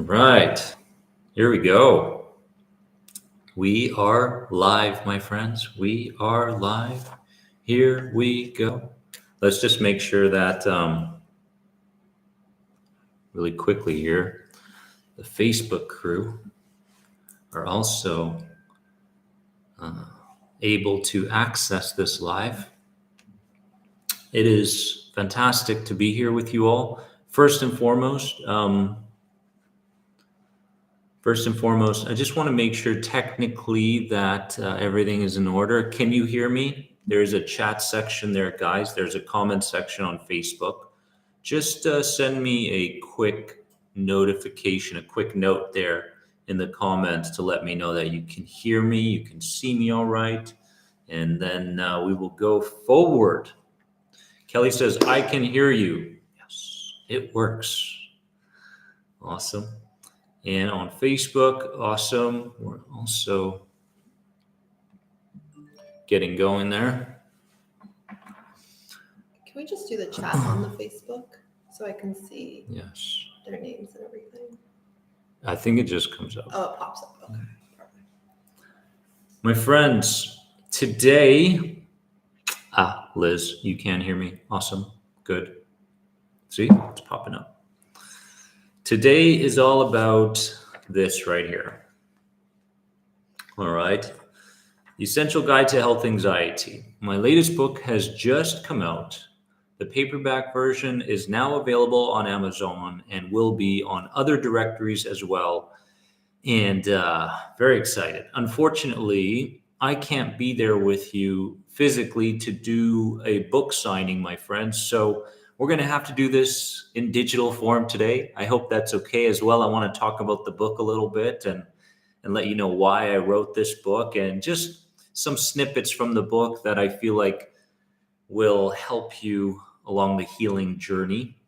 Right. Here we go. We are live, my friends. We are live. Here we go. Let's just make sure that really quickly here, the Facebook crew are also able to access this live. It is fantastic to be here with you all. First and foremost, I just want to make sure technically that everything is in order. Can you hear me? There's a chat section there, guys. There's a comment section on Facebook. Just send me a quick notification, a quick note there in the comments to let me know that you can hear me, you can see me all right, and then we will go forward. Kelly says, I can hear you. Yes, it works. Awesome. And on Facebook, awesome. We're also getting going there. Can we just do the chat on the Facebook so I can see Yes. their names and everything? I think it just comes up. Oh, it pops up. Okay. Perfect. My friends, today, Liz, you can hear me. Awesome. Good. See, it's popping up. Today is all about this right here. All right. The Essential Guide to Health Anxiety. My latest book has just come out. The paperback version is now available on Amazon and will be on other directories as well. And very excited. Unfortunately, I can't be there with you physically to do a book signing, my friends. So we're going to have to do this in digital form today. I hope that's okay as well. I want to talk about the book a little bit and let you know why I wrote this book and just some snippets from the book that I feel like will help you along the healing journey.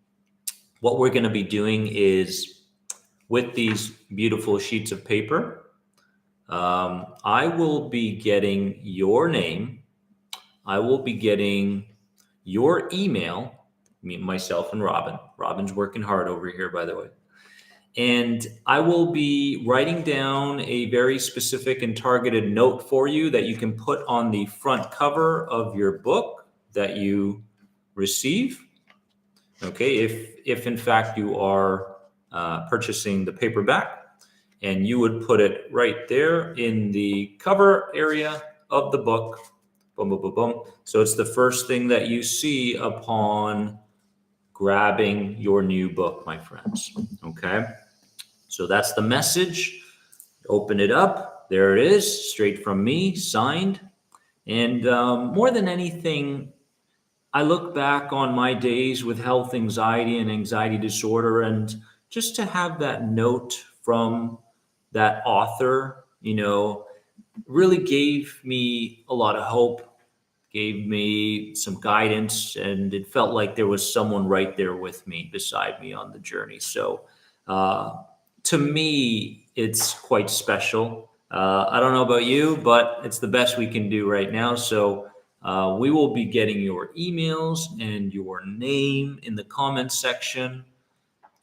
What we're going to be doing is with these beautiful sheets of paper, I will be getting your name. I will be getting your email, myself and Robin. Robin's working hard over here, by the way. And I will be writing down a very specific and targeted note for you that you can put on the front cover of your book that you receive. Okay, if in fact you are purchasing the paperback, and you would put it right there in the cover area of the book. Boom, boom, boom, boom. So it's the first thing that you see upon grabbing your new book, my friends. Okay, so that's the message. Open it up. There it is, straight from me, signed. And more than anything, I look back on my days with health anxiety and anxiety disorder, and just to have that note from that author, really gave me a lot of hope, gave me some guidance, and it felt like there was someone right there with me, beside me on the journey. So to me, it's quite special. I don't know about you, but it's the best we can do right now. So we will be getting your emails and your name in the comments section.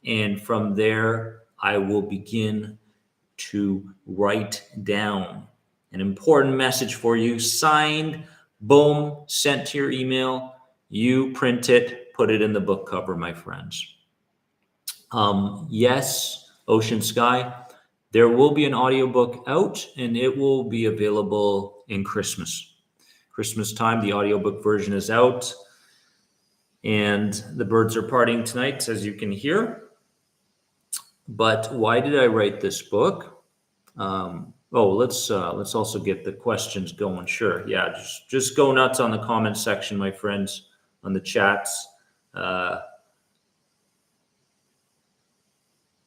And from there, I will begin to write down an important message for you, signed, boom, sent to your email. You print it, put it in the book cover, my friends. Yes, Ocean Sky, there will be an audiobook out, and it will be available in Christmas time. The audiobook version is out, and the birds are partying tonight, as you can hear. But why did I write this book? Let's also get the questions going. Sure, yeah, just go nuts on the comment section, my friends, on the chats.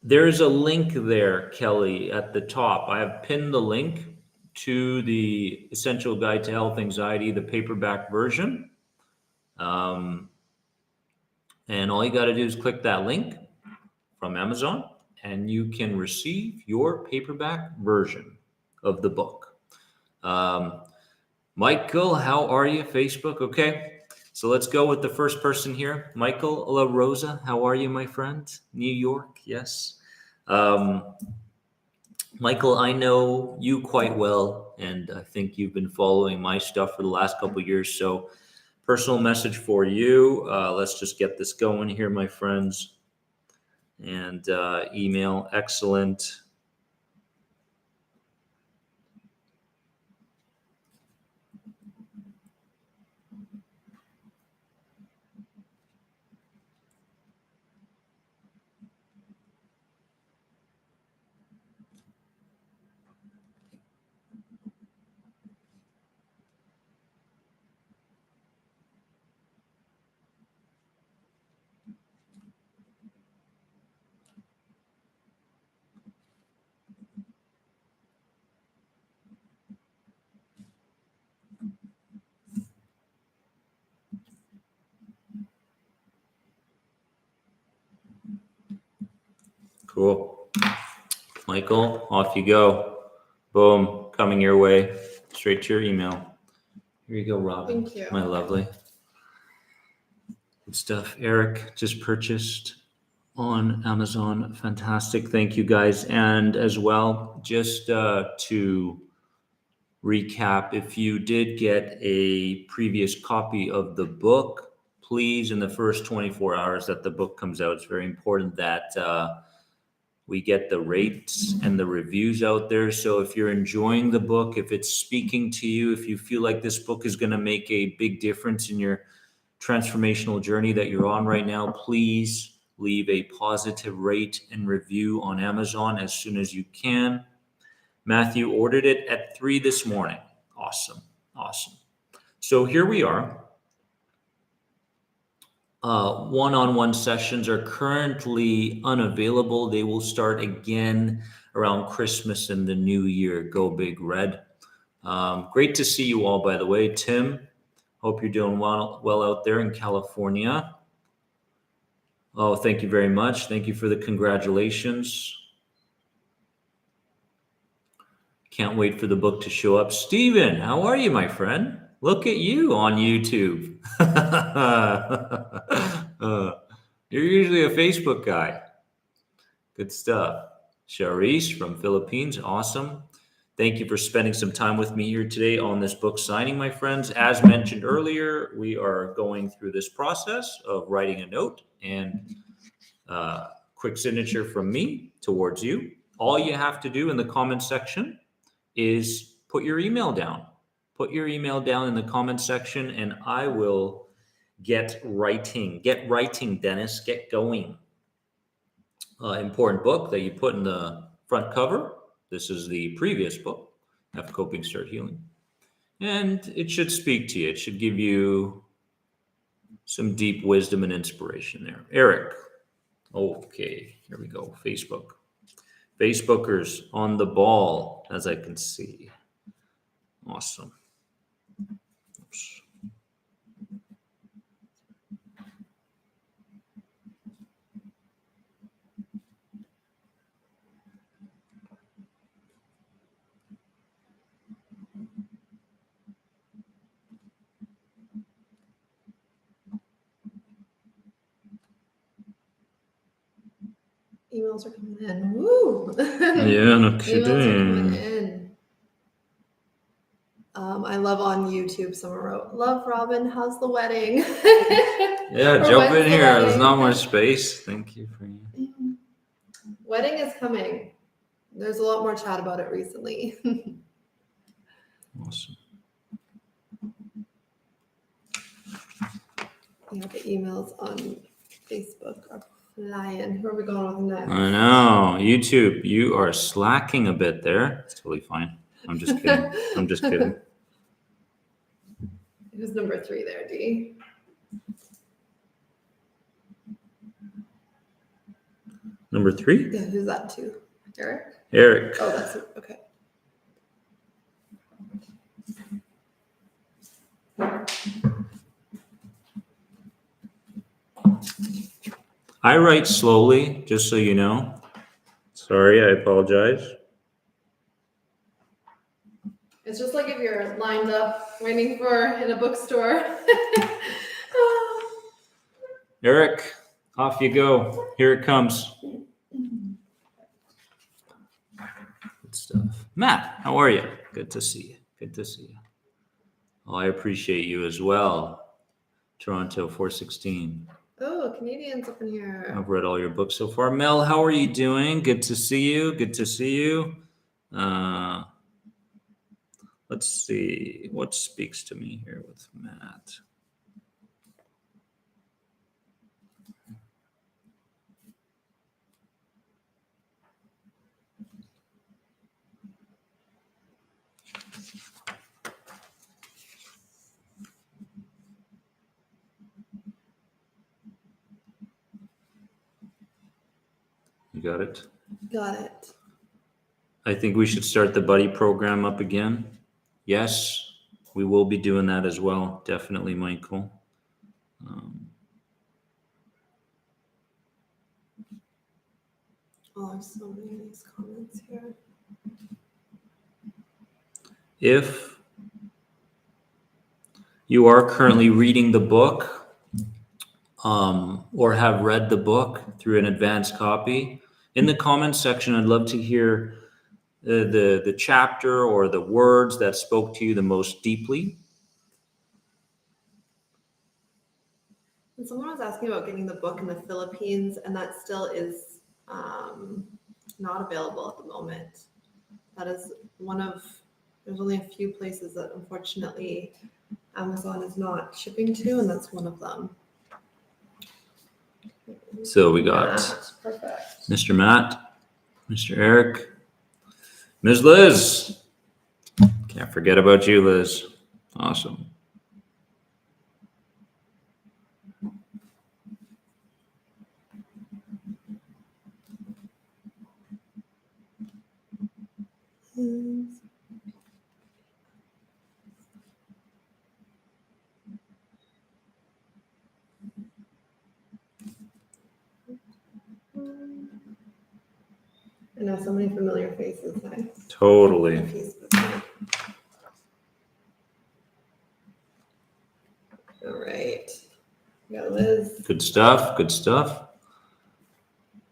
There's a link there, Kelly, at the top. I have pinned the link to the Essential Guide to Health Anxiety, the paperback version. And all you got to do is click that link from Amazon, and you can receive your paperback version of the book. Michael, how are you? Facebook, okay. So let's go with the first person here. Michael La Rosa, how are you, my friend? New York, yes. Michael, I know you quite well, and I think you've been following my stuff for the last couple of years. So, personal message for you. Let's just get this going here, my friends. And email, excellent. Cool. Michael, off you go. Boom, coming your way, straight to your email. Here you go, Robin. Thank you. My lovely. Good stuff. Eric just purchased on Amazon. Fantastic. Thank you, guys. And as well, just to recap, if you did get a previous copy of the book, please, in the first 24 hours that the book comes out, it's very important that we get the rates and the reviews out there. So if you're enjoying the book, if it's speaking to you, if you feel like this book is going to make a big difference in your transformational journey that you're on right now, please leave a positive rate and review on Amazon as soon as you can. Matthew ordered it at 3 this morning. Awesome. So here we are. One-on-one sessions are currently unavailable. They will start again around Christmas and the new year. Go Big Red. Great to see you all, by the way. Tim, hope you're doing well out there in California. Oh, thank you very much. Thank you for the congratulations. Can't wait for the book to show up. Steven, how are you, my friend? Look at you on YouTube. You're usually a Facebook guy. Good stuff. Sharice from Philippines. Awesome. Thank you for spending some time with me here today on this book signing, my friends. As mentioned earlier, we are going through this process of writing a note and quick signature from me towards you. All you have to do in the comment section is put your email down. Put your email down in the comment section and I will get writing. Get writing, Dennis. Get going. Important book that you put in the front cover. This is the previous book, Have Coping, Start Healing. And it should speak to you. It should give you some deep wisdom and inspiration there. Eric. Okay, here we go. Facebook. Facebookers on the ball, as I can see. Awesome. Oops. Emails are coming in. Woo! Yeah, no Emails are coming kidding. in. I love on YouTube. Someone wrote, "Love Robin. How's the wedding?" Yeah, Or jump when's in the here. There's wedding? not much space. Thank you for you. Wedding is coming. There's a lot more chat about it recently. Awesome. Yeah, the emails on Facebook are flying. Who are we going with next? I know. YouTube, you are slacking a bit there. It's totally fine. I'm just kidding. I'm just kidding. Who's number 3 there, D? Number 3? Yeah, who's that too? Eric? Eric. Oh, that's okay. I write slowly, just so you know. Sorry, I apologize. It's just like if you're lined up waiting for in a bookstore. Eric, off you go. Here it comes. stuff. Matt, how are you? Good to see you. Good to see you. Oh, I appreciate you as well. Toronto 416. Oh, Canadians up in here. I've read all your books so far. Mel, how are you doing? Good to see you. Good to see you. Let's see what speaks to me here with Matt. You got it? Got it. I think we should start the buddy program up again. Yes, we will be doing that as well. Definitely, Michael. Oh, there's so many of these comments here. If you are currently reading the book or have read the book through an advanced copy, in the comments section, I'd love to hear the chapter or the words that spoke to you the most deeply. And someone was asking about getting the book in the Philippines, and that still is not available at the moment. That is there's only a few places that unfortunately Amazon is not shipping to, and that's one of them. So we got Perfect. Mr. Matt, Mr. Eric, Ms. Liz. Can't forget about you, Liz. Awesome. I know so many familiar faces. Totally. All right. We got Liz. Good stuff. Good stuff.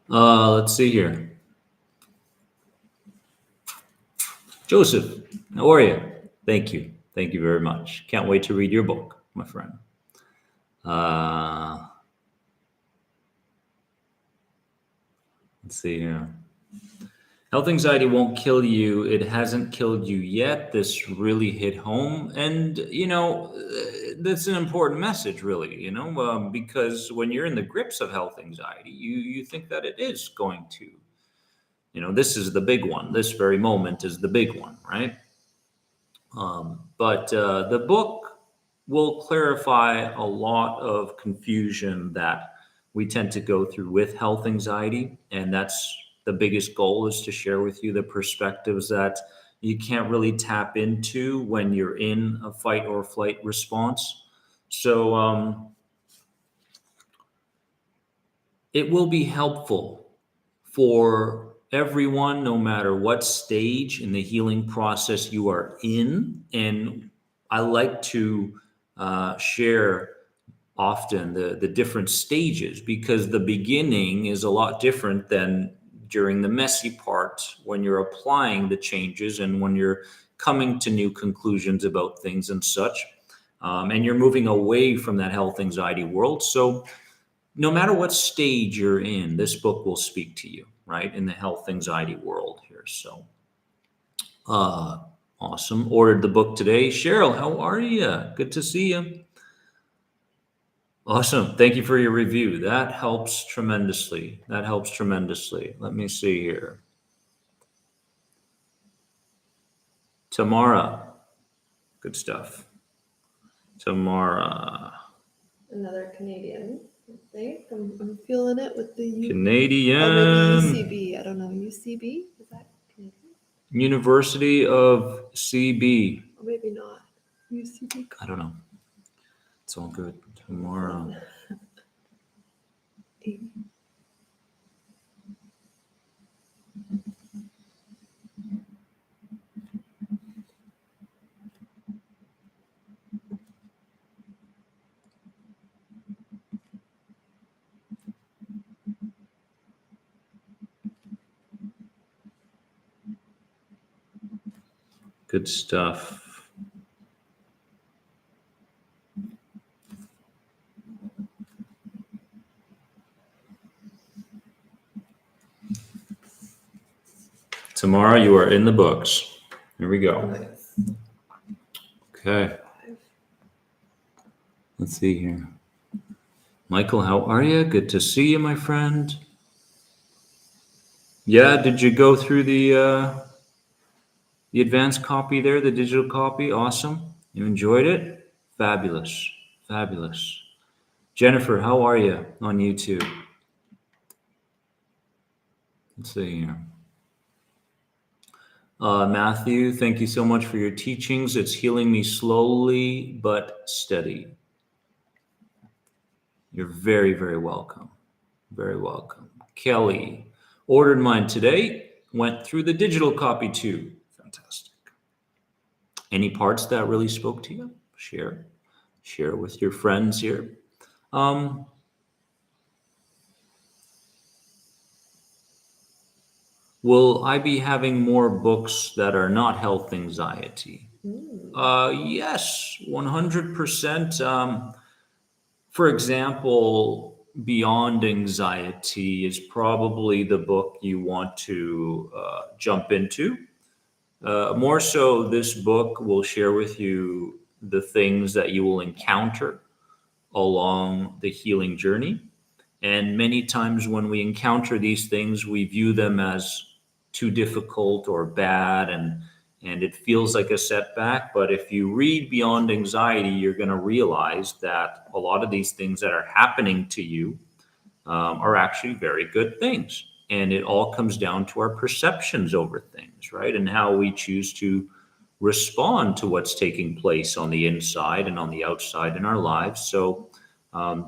Let's see here. Joseph, how are you? Thank you. Thank you very much. Can't wait to read your book, my friend. Let's see here. Health anxiety won't kill you. It hasn't killed you yet. This really hit home. And, that's an important message, really, because when you're in the grips of health anxiety, you think that it is going to, this is the big one. This very moment is the big one, right? But the book will clarify a lot of confusion that we tend to go through with health anxiety. And that's the biggest goal, is to share with you the perspectives that you can't really tap into when you're in a fight or flight response. So it will be helpful for everyone, no matter what stage in the healing process you are in. And I like to share often the different stages, because the beginning is a lot different than during the messy part, when you're applying the changes and when you're coming to new conclusions about things and such, and you're moving away from that health anxiety world. So no matter what stage you're in, this book will speak to you, right, in the health anxiety world here. So awesome. Ordered the book today. Cheryl, how are you? Good to see you. Awesome. Thank you for your review. That helps tremendously. That helps tremendously. Let me see here. Tamara. Good stuff. Tamara. Another Canadian, I think. I'm feeling it with the Canadian. Oh, maybe UCB. I don't know. UCB? Is that Canadian? University of CB. Or maybe not. UCB. I don't know. It's all good. Tamara. Good stuff. Tomorrow you are in the books. Here we go. Nice. Okay. Let's see here. Michael, how are you? Good to see you, my friend. Yeah, did you go through the advanced copy there, the digital copy? Awesome. You enjoyed it? Fabulous. Fabulous. Jennifer, how are you on YouTube? Let's see here. Matthew, thank you so much for your teachings. It's healing me slowly but steady. You're very, very welcome. Very welcome. Kelly, ordered mine today. Went through the digital copy too. Fantastic. Any parts that really spoke to you? Share with your friends here. Will I be having more books that are not health anxiety? Yes, 100%. For example, Beyond Anxiety is probably the book you want to jump into. More so, this book will share with you the things that you will encounter along the healing journey. And many times when we encounter these things, we view them as too difficult or bad, and it feels like a setback. But if you read Beyond Anxiety, you're going to realize that a lot of these things that are happening to you are actually very good things. And it all comes down to our perceptions over things, right? And how we choose to respond to what's taking place on the inside and on the outside in our lives. So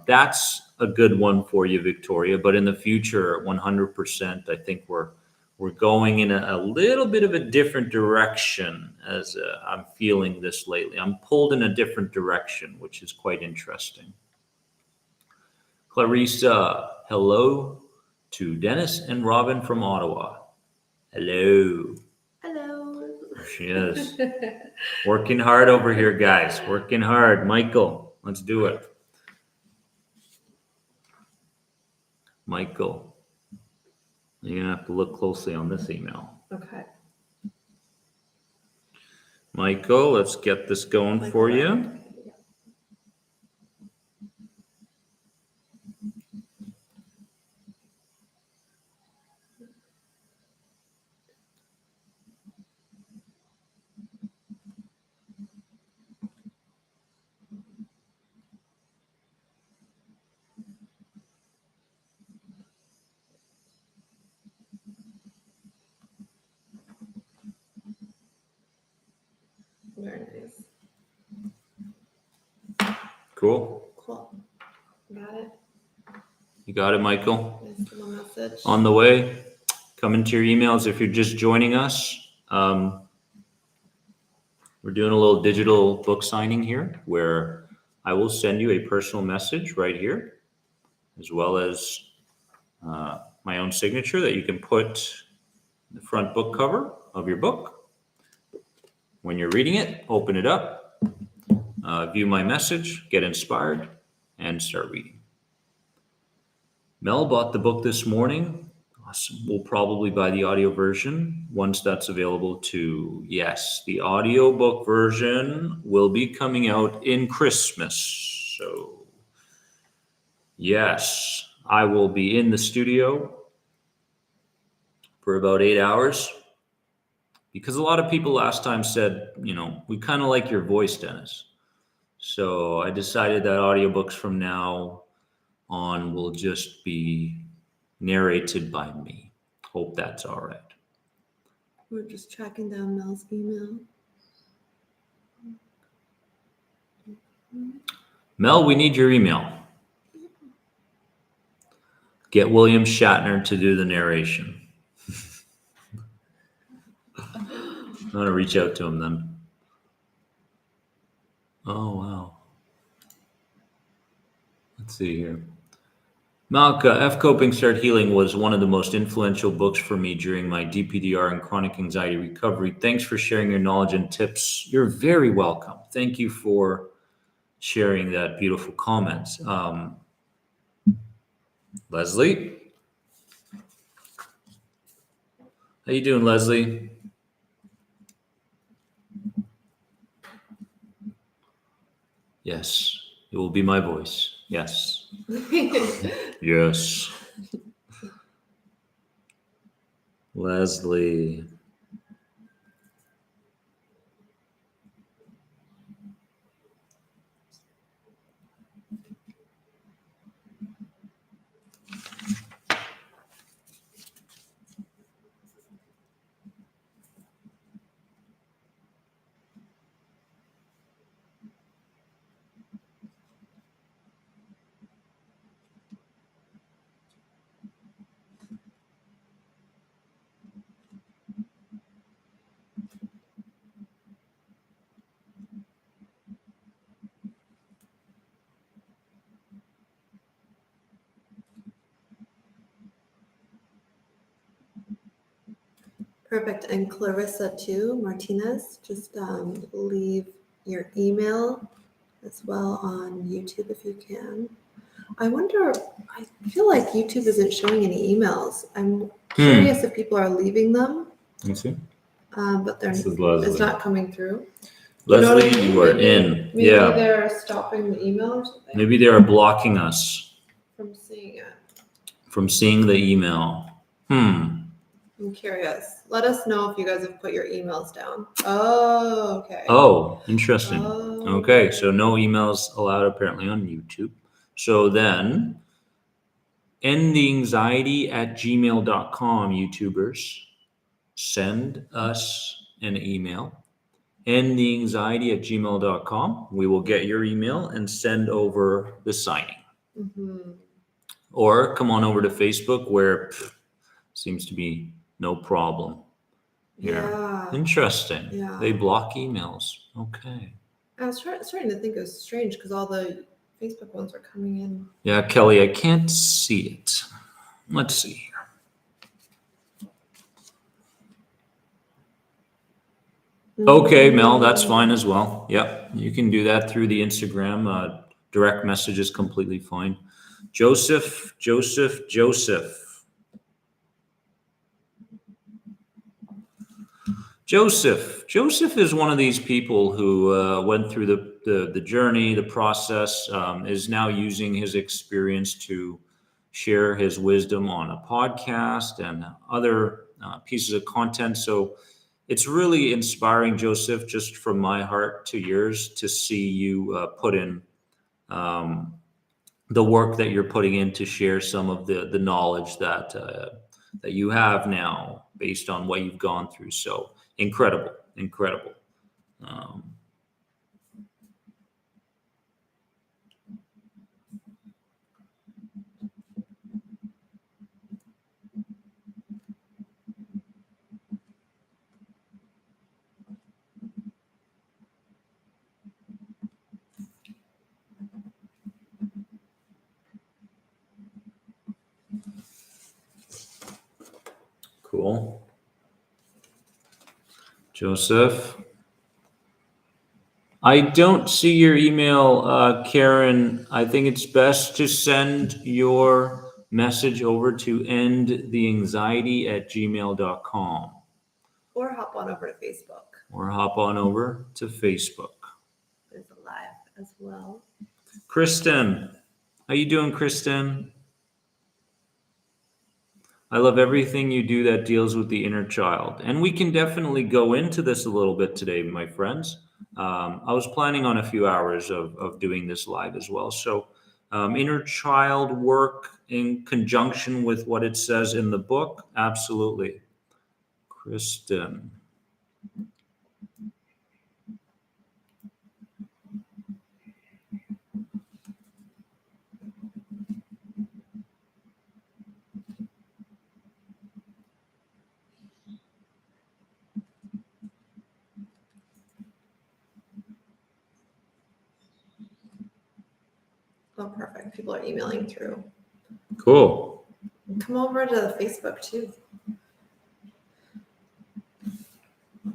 that's a good one for you, Victoria. But in the future, 100%, I think we're going in a little bit of a different direction as I'm feeling this lately. I'm pulled in a different direction, which is quite interesting. Clarissa, hello to Dennis and Robin from Ottawa. Hello. Hello. There she is. Working hard over here, guys. Working hard. Michael, let's do it. Michael, you're going to have to look closely on this email. Okay. Michael, let's get this going for you. Very nice. Cool. Cool. Got it. You got it, Michael? Nice little message. On the way. Come into your emails if you're just joining us. We're doing a little digital book signing here where I will send you a personal message right here, as well as my own signature that you can put in the front book cover of your book. When you're reading it, open it up, view my message, get inspired, and start reading. Mel bought the book this morning. Awesome. We'll probably buy the audio version once that's available too. Yes, the audiobook version will be coming out in Christmas. So, yes, I will be in the studio for about 8 hours because a lot of people last time said, we kind of like your voice, Dennis. So I decided that audiobooks from now on will just be narrated by me. Hope that's all right. We're just tracking down Mel's email. Mel, we need your email. Get William Shatner to do the narration. I'm going to reach out to him then. Oh, wow. Let's see here. Malka, F Coping Start Healing was one of the most influential books for me during my DPDR and chronic anxiety recovery. Thanks for sharing your knowledge and tips. You're very welcome. Thank you for sharing that beautiful comment. Leslie? How you doing, Leslie? Yes, it will be my voice. Yes. Yes. Leslie. Perfect. And Clarissa too, Martinez, just leave your email as well on YouTube if you can. I wonder, I feel like YouTube isn't showing any emails. I'm curious if people are leaving them, Let's see. but This is Leslie. it's not coming through. Leslie, You know what I mean? you are in. Maybe Yeah. they're stopping the email or something Maybe they are blocking us from seeing it. from seeing the email. I'm curious. Let us know if you guys have put your emails down. Oh, okay. Oh, interesting. Oh. Okay, so no emails allowed apparently on YouTube. So then, endtheanxiety@gmail.com, YouTubers. Send us an email. Endtheanxiety@gmail.com. We will get your email and send over the signing. Mm-hmm. Or come on over to Facebook where seems to be no problem here. Yeah. Interesting. Yeah. They block emails. Okay. I was starting to think it was strange because all the Facebook ones are coming in. Yeah, Kelly, I can't see it. Let's see here. Okay, Mel, that's fine as well. Yep, you can do that through the Instagram. Direct message is completely fine. Joseph. Joseph is one of these people who went through the journey, the process, is now using his experience to share his wisdom on a podcast and other pieces of content. So it's really inspiring, Joseph, just from my heart to yours to see you put in the work that you're putting in to share some of the knowledge that you have now based on what you've gone through. So incredible. Cool. Joseph. I don't see your email, Karen. I think it's best to send your message over to endtheanxiety@gmail.com. Or hop on over to Facebook. Or hop on over to Facebook. There's a live as well. Kristen. How you doing, Kristen? I love everything you do that deals with the inner child. And we can definitely go into this a little bit today, my friends. I was planning on a few hours of doing this live as well. So inner child work in conjunction with what it says in the book, absolutely. Kristen. Oh, perfect. People are emailing through. Cool. Come over to the Facebook too.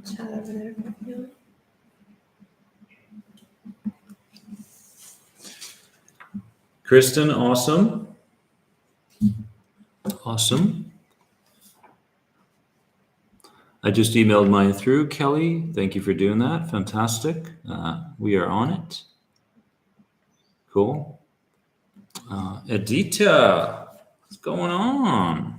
Chat over there. Kristen, awesome. Awesome. I just emailed mine through, Kelly. Thank you for doing that. Fantastic. We are on it. Cool. Edita, what's going on?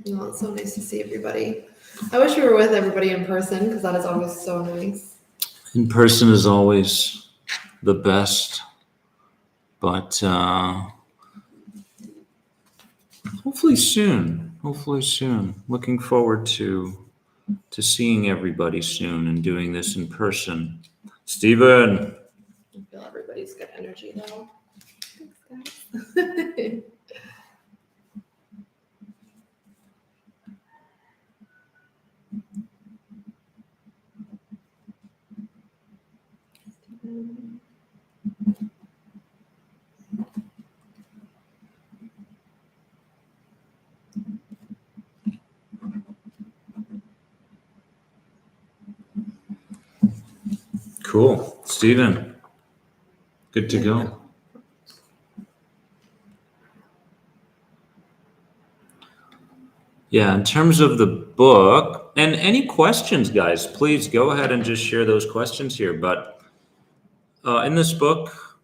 Oh, it's so nice to see everybody. I wish we were with everybody in person because that is always so nice. In person is always the best, but hopefully soon. Looking forward to seeing everybody soon and doing this in person. Stephen. I feel everybody's good energy though. Thanks, guys. Cool. Stephen, good to go. Yeah, in terms of the book, and any questions, guys, please go ahead and just share those questions here. But in this book,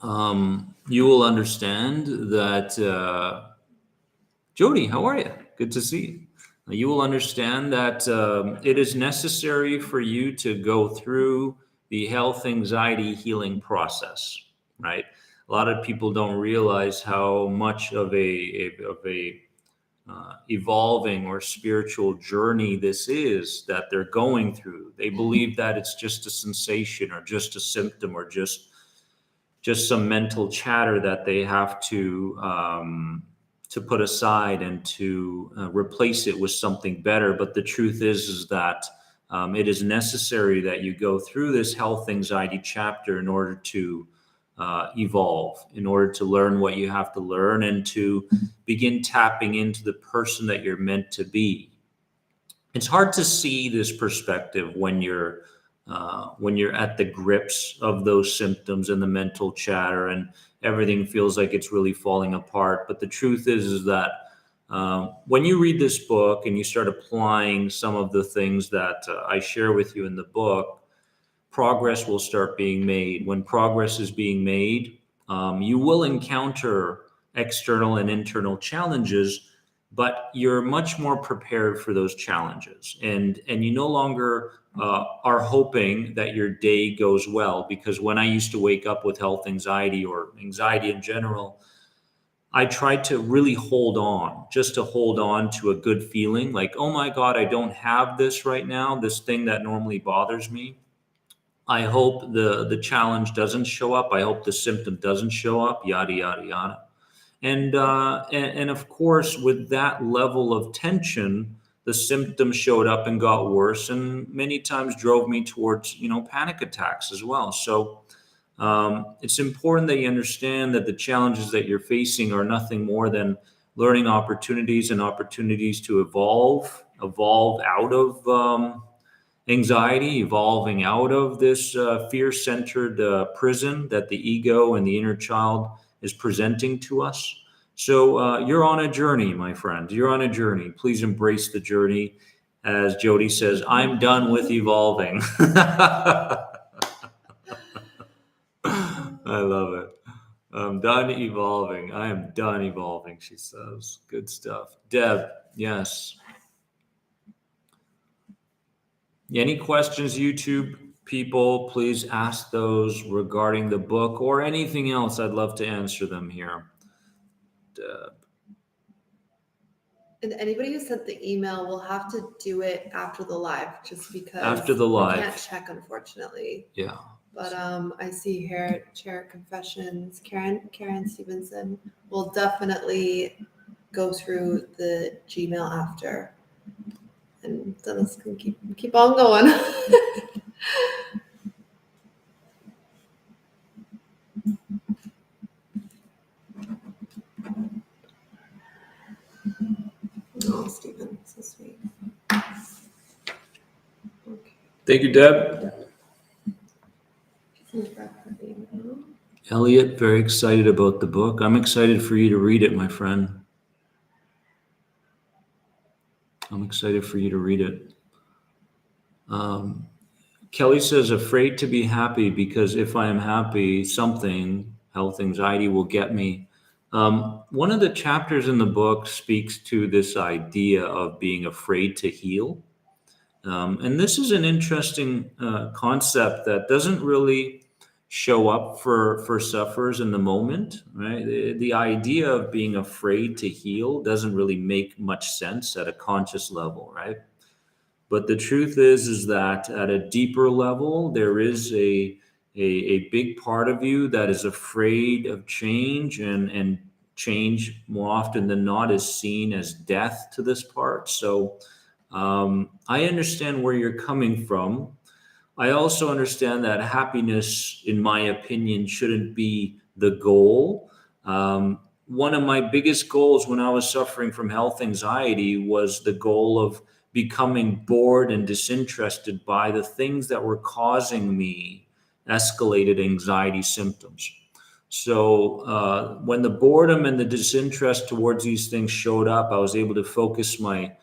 you will understand that, Jody, how are you? Good to see you. You will understand that it is necessary for you to go through the health anxiety healing process, right? A lot of people don't realize how much of a evolving or spiritual journey this is that they're going through. They believe that it's just a sensation or just a symptom or just some mental chatter that they have to put aside and to replace it with something better. But the truth is that it is necessary that you go through this health anxiety chapter in order to evolve, in order to learn what you have to learn and to begin tapping into the person that you're meant to be. It's hard to see this perspective when you're at the grips of those symptoms and the mental chatter and everything feels like it's really falling apart. But the truth is that when you read this book and you start applying some of the things that I share with you in the book, progress will start being made. When progress is being made, you will encounter external and internal challenges, but you're much more prepared for those challenges. And you no longer are hoping that your day goes well, because when I used to wake up with health anxiety or anxiety in general, I tried to really hold on, just to hold on to a good feeling like, oh my God, I don't have this right now, this thing that normally bothers me. I hope the challenge doesn't show up. I hope the symptom doesn't show up, yada, yada, yada. And of course, with that level of tension, the symptoms showed up and got worse, and many times drove me towards, panic attacks as well. So it's important that you understand that the challenges that you're facing are nothing more than learning opportunities and opportunities to evolve out of anxiety, evolving out of this fear-centered prison that the ego and the inner child is presenting to us. So you're on a journey, my friend. You're on a journey. Please embrace the journey. As Jody says, I'm done with evolving. I love it. I'm done evolving. I am done evolving, she says. Good stuff. Deb, yes. Any questions, YouTube? people, please ask those regarding the book or anything else. I'd love to answer them here. And anybody who sent the email will have to do it after the live, just because After the live. I can't check, unfortunately. Yeah. But I see here Chair Confessions. Karen Stevenson will definitely go through the Gmail after, and Dennis can keep on going. Oh, Stephen, so sweet. Okay. Thank you, Deb. Elliot, very excited about the book. I'm excited for you to read it, my friend. I'm excited for you to read it. Kelly says, afraid to be happy because if I am happy, something, health anxiety, will get me. One of the chapters in the book speaks to this idea of being afraid to heal. And this is an interesting concept that doesn't really show up for sufferers in the moment, right? The idea of being afraid to heal doesn't really make much sense at a conscious level, right? But the truth is that at a deeper level, there is a big part of you that is afraid of change, and change more often than not is seen as death to this part. So I understand where you're coming from. I also understand that happiness, in my opinion, shouldn't be the goal. One of my biggest goals when I was suffering from health anxiety was the goal of becoming bored and disinterested by the things that were causing me escalated anxiety symptoms. So when the boredom and the disinterest towards these things showed up, I was able to focus my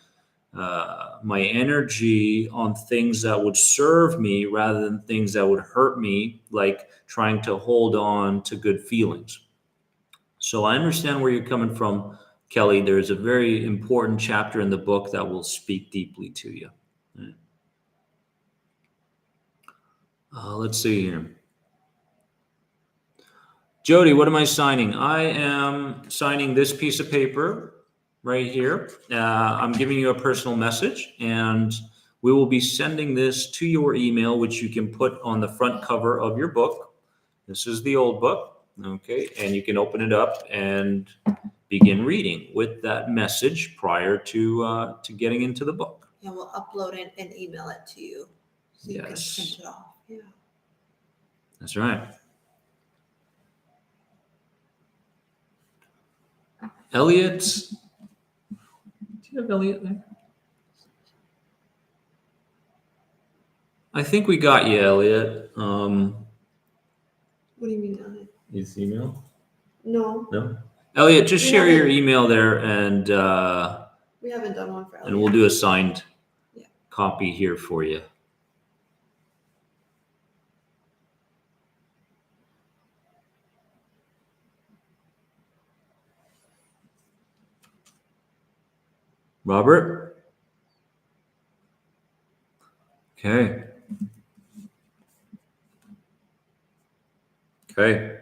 energy on things that would serve me rather than things that would hurt me, like trying to hold on to good feelings. So I understand where you're coming from, Kelly. There's a very important chapter in the book that will speak deeply to you. Let's see here. Jody, what am I signing? I am signing this piece of paper right here. I'm giving you a personal message, and we will be sending this to your email, which you can put on the front cover of your book. This is the old book, okay? And you can open it up and begin reading with that message prior to getting into the book. Yeah, we'll upload it and email it to you, so you can Yes. print it off. Yeah. That's right. Elliot, do you have Elliot there? I think we got you, Elliot. What do you mean, Elliot? His email? No. No? Elliot, just We share your haven't- email there, and We haven't done one for Elliot. we'll do a signed Yeah. copy here for you. Robert? Okay. Okay.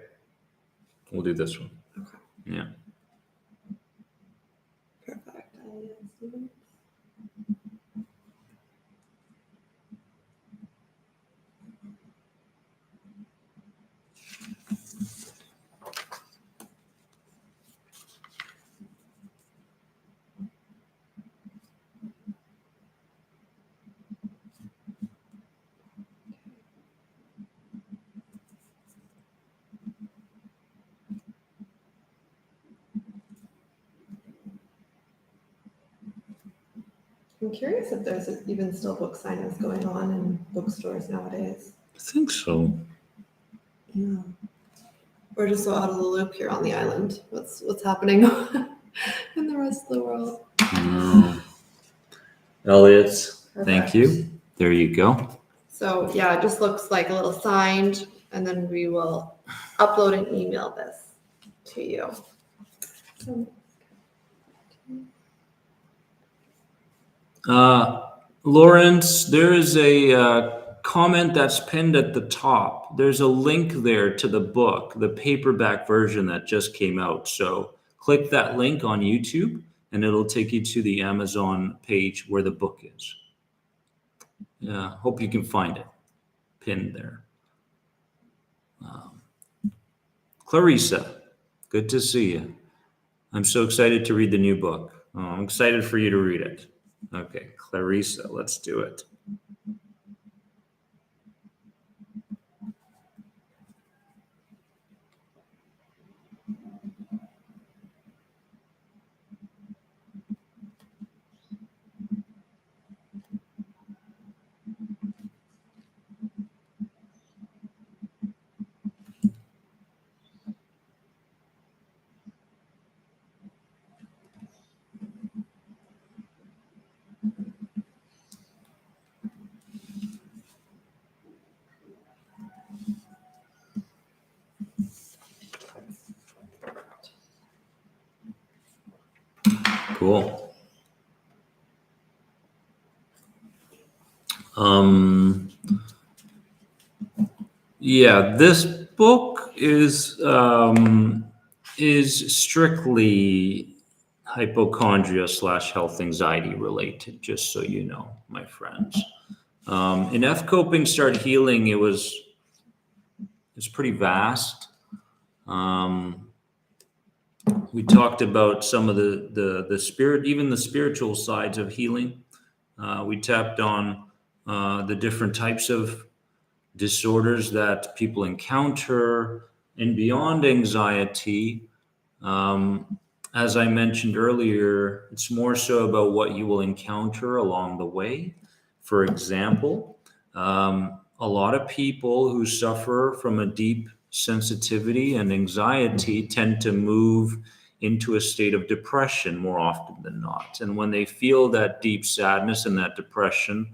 We'll do this one. Okay. Yeah. Perfect. Elliot Stevens. I'm curious if there's even still book signings going on in bookstores nowadays. I think so. Yeah. We're just so out of the loop here on the island. What's happening in the rest of the world? No. Elliot, thank Perfect. you. There you go. So yeah, it just looks like a little signed, and then we will upload and email this to you. Lawrence, there is a comment that's pinned at the top. There's a link there to the book, the paperback version that just came out. So click that link on YouTube and it'll take you to the Amazon page where the book is. Yeah, hope you can find it pinned there. Clarissa, good to see you. I'm so excited to read the new book. Oh, I'm excited for you to read it. Okay, Clarissa, let's do it. Cool. Yeah, this book is strictly hypochondria / health anxiety related, just so you know, my friends. In F Coping Start Healing, it's pretty vast. We talked about some of the spirit, even the spiritual sides of healing. We tapped on the different types of disorders that people encounter, and beyond anxiety. As I mentioned earlier, it's more so about what you will encounter along the way. For example, a lot of people who suffer from a deep sensitivity and anxiety tend to move into a state of depression more often than not. And when they feel that deep sadness and that depression,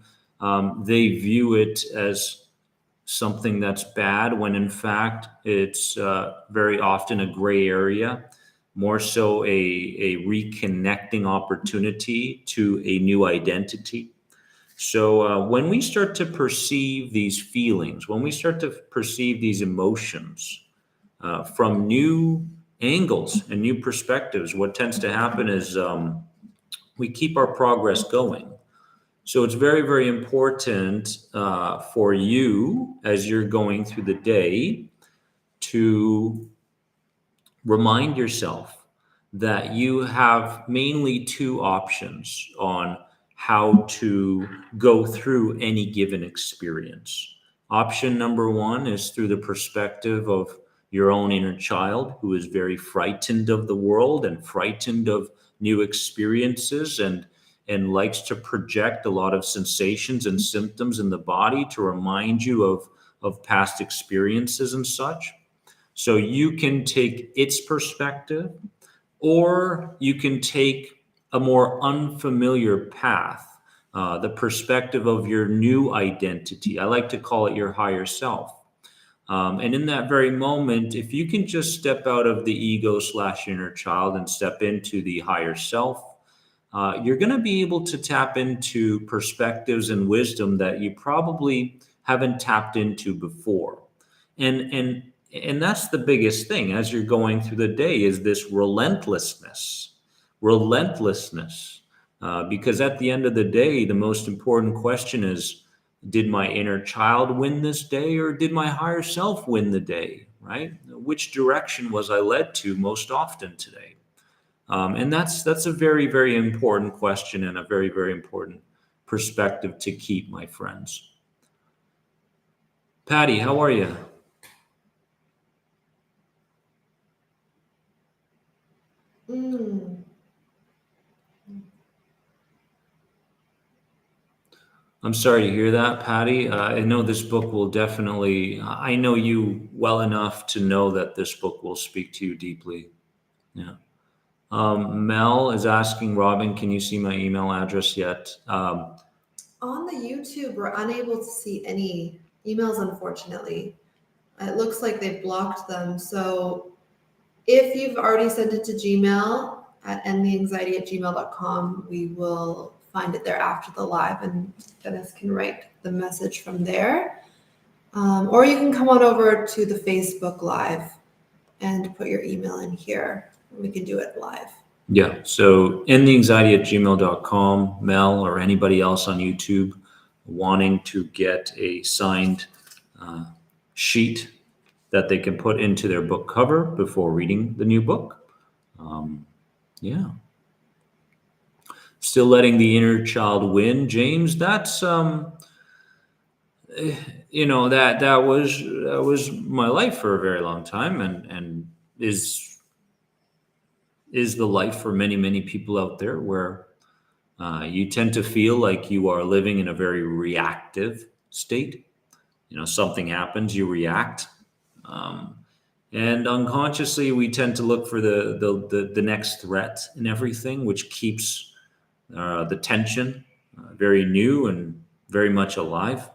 they view it as something that's bad, when in fact it's very often a gray area, more so a reconnecting opportunity to a new identity. So when we start to perceive these feelings, when we start to perceive these emotions from new angles and new perspectives, what tends to happen is we keep our progress going. So it's very, very important for you as you're going through the day to remind yourself that you have mainly two options on how to go through any given experience. Option number one is through the perspective of your own inner child, who is very frightened of the world and frightened of new experiences, and likes to project a lot of sensations and symptoms in the body to remind you of past experiences and such. So you can take its perspective, or you can take a more unfamiliar path, the perspective of your new identity. I like to call it your higher self. And in that very moment, if you can just step out of the ego / inner child and step into the higher self, you're going to be able to tap into perspectives and wisdom that you probably haven't tapped into before. And that's the biggest thing as you're going through the day, is this relentlessness. Because at the end of the day, the most important question is, did my inner child win this day, or did my higher self win the day, right? Which direction was I led to most often today? And that's a very, very important question, and a very, very important perspective to keep, my friends. Patty, how are you? I'm sorry to hear that, Patty. I know this book will definitely, I know you well enough to know that this book will speak to you deeply. Yeah. Mel is asking, Robin, can you see my email address yet? On the YouTube, we're unable to see any emails, unfortunately. It looks like they've blocked them. So if you've already sent it to Gmail at endtheanxiety@gmail.com, we will find it there after the live, and Dennis can write the message from there. Or you can come on over to the Facebook Live and put your email in here. We can do it live. Yeah. So endtheanxiety@gmail.com, Mel, or anybody else on YouTube wanting to get a signed sheet that they can put into their book cover before reading the new book. Yeah. Still letting the inner child win, James. That's that was my life for a very long time, and is the life for many people out there, where you tend to feel like you are living in a very reactive state. Something happens, you react, and unconsciously we tend to look for the next threat in everything, which keeps the tension very new and very much alive.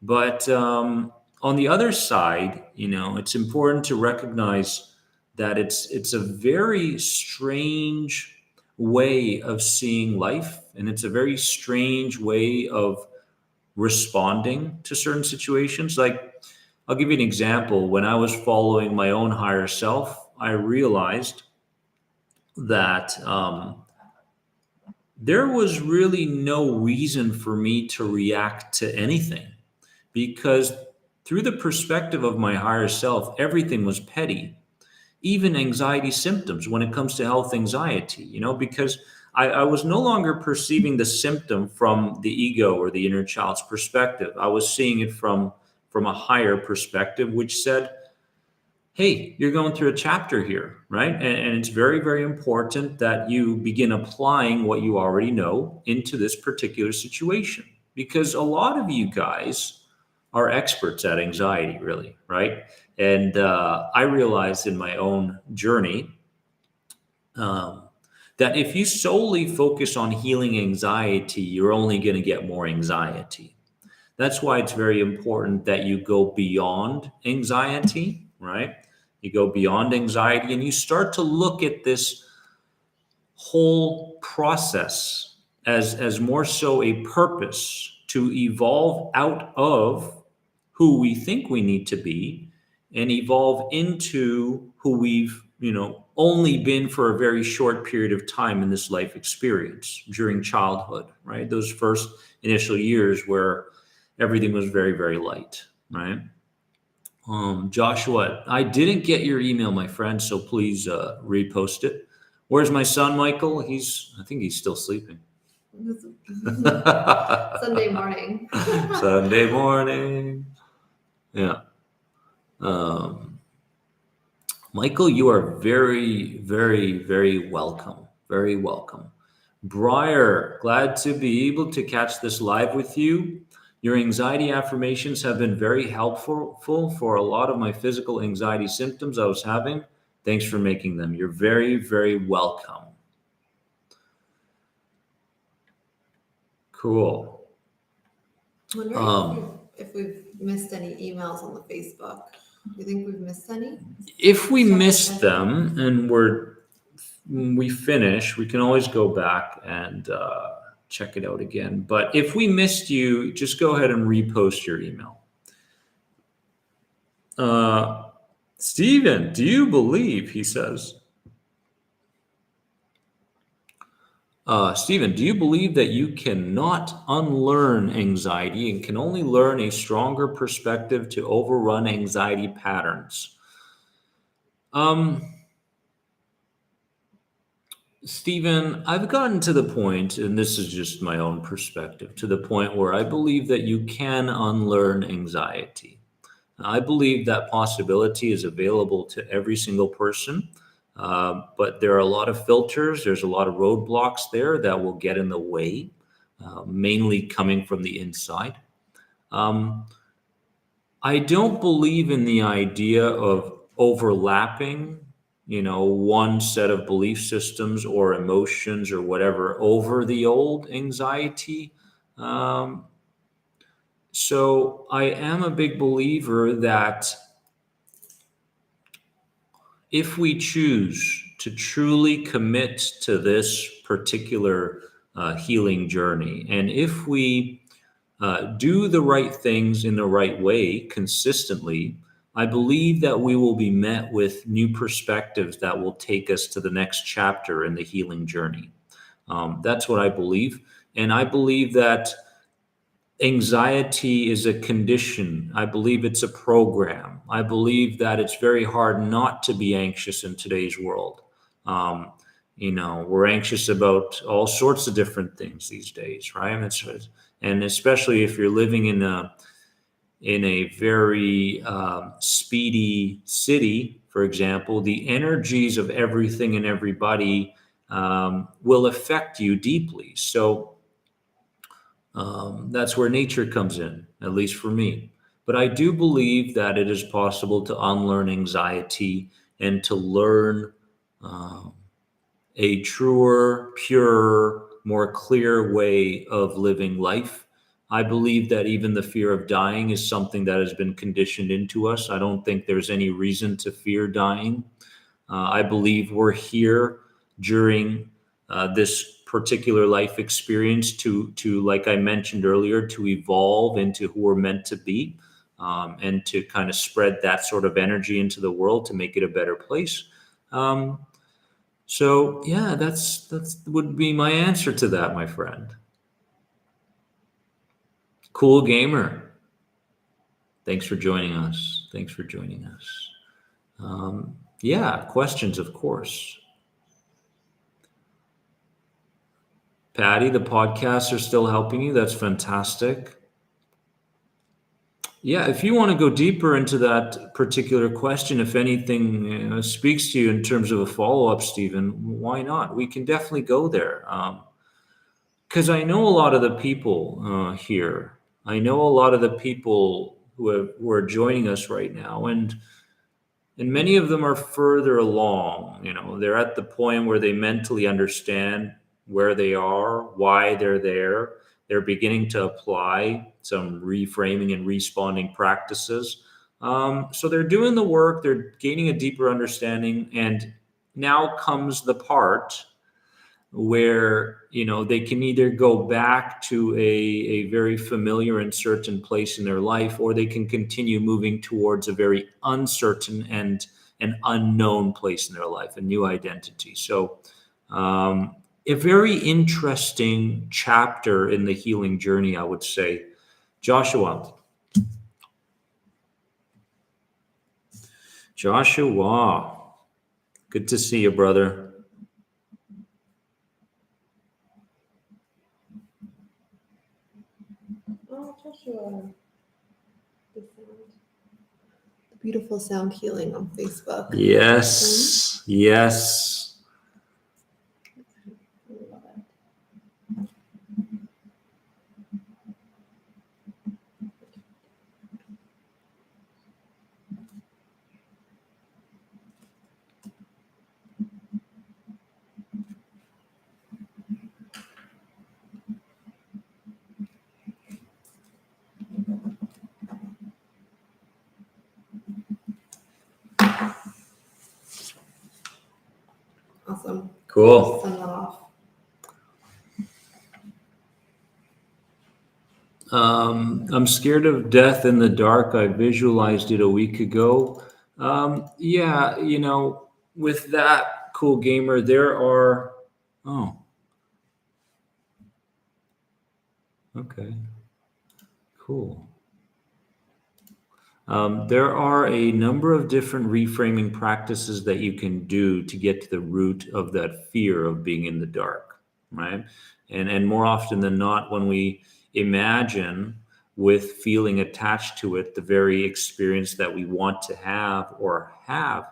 But on the other side, it's important to recognize that it's a very strange way of seeing life, and it's a very strange way of responding to certain situations. Like, I'll give you an example. When I was following my own higher self, I realized that there was really no reason for me to react to anything, because through the perspective of my higher self, everything was petty, even anxiety symptoms when it comes to health anxiety, because I was no longer perceiving the symptom from the ego or the inner child's perspective. I was seeing it from a higher perspective, which said, hey, you're going through a chapter here, right? And it's very, very important that you begin applying what you already know into this particular situation, because a lot of you guys are experts at anxiety, really, right? And I realized in my own journey that if you solely focus on healing anxiety, you're only going to get more anxiety. That's why it's very important that you go beyond anxiety, right? You go beyond anxiety and you start to look at this whole process as more so a purpose to evolve out of who we think we need to be and evolve into who we've only been for a very short period of time in this life experience during childhood, right? Those first initial years where everything was very, very light, right? Joshua, I didn't get your email, my friend, so please repost it. Where's my son, Michael? I think he's still sleeping. Sunday morning. Sunday morning. Yeah. Michael, you are very, very, very welcome. Very welcome. Briar, glad to be able to catch this live with you. Your anxiety affirmations have been very helpful for a lot of my physical anxiety symptoms I was having. Thanks for making them. You're very, very welcome. Cool. I'm wondering if we've missed any emails on the Facebook. Do you think we've missed any? If we missed them and we finish, we can always go back and check it out again. But if we missed you, just go ahead and repost your email. Stephen, do you believe, he says, Stephen, do you believe that you cannot unlearn anxiety and can only learn a stronger perspective to overrun anxiety patterns? Stephen, I've gotten to the point, and this is just my own perspective, to the point where I believe that you can unlearn anxiety. I believe that possibility is available to every single person, but there are a lot of filters. There's a lot of roadblocks there that will get in the way, mainly coming from the inside. I don't believe in the idea of overlapping, one set of belief systems or emotions or whatever over the old anxiety. So I am a big believer that if we choose to truly commit to this particular healing journey, and if we do the right things in the right way consistently, I believe that we will be met with new perspectives that will take us to the next chapter in the healing journey. That's what I believe. And I believe that anxiety is a condition. I believe it's a program. I believe that it's very hard not to be anxious in today's world. Um, we're anxious about all sorts of different things these days, right? And especially if you're living in a very speedy city, for example, the energies of everything and everybody will affect you deeply. So that's where nature comes in, at least for me. But I do believe that it is possible to unlearn anxiety and to learn um, a truer, purer, more clear way of living life. I believe that even the fear of dying is something that has been conditioned into us. I don't think there's any reason to fear dying. I believe we're here during this particular life experience to, like I mentioned earlier, to evolve into who we're meant to be, and to kind of spread that sort of energy into the world to make it a better place. Um, so yeah, that's would be my answer to that, my friend. Cool gamer. Thanks for joining us. Thanks for joining us. Yeah, questions, of course. Patty, the podcasts are still helping you. That's fantastic. Yeah, if you want to go deeper into that particular question, if anything speaks to you in terms of a follow up, Stephen, why not? We can definitely go there. Because I know a lot of the people here. I know a lot of the people who are joining us right now, and many of them are further along. They're at the point where they mentally understand where they are, why they're there. They're beginning to apply some reframing and responding practices. So they're doing the work. They're gaining a deeper understanding, and now comes the part where they can either go back to a very familiar and certain place in their life, or they can continue moving towards a very uncertain and an unknown place in their life, a new identity. So a very interesting chapter in the healing journey, I would say. Joshua, good to see you, brother. Oh, Joshua. The beautiful sound healing on Facebook. Yes. I love it. Awesome. Cool. Send that off. I'm scared of death in the dark. I visualized it a week ago. Yeah, with that, cool gamer, there are. Oh, okay, cool. There are a number of different reframing practices that you can do to get to the root of that fear of being in the dark, right? And more often than not, when we imagine with feeling attached to it the very experience that we want to have or have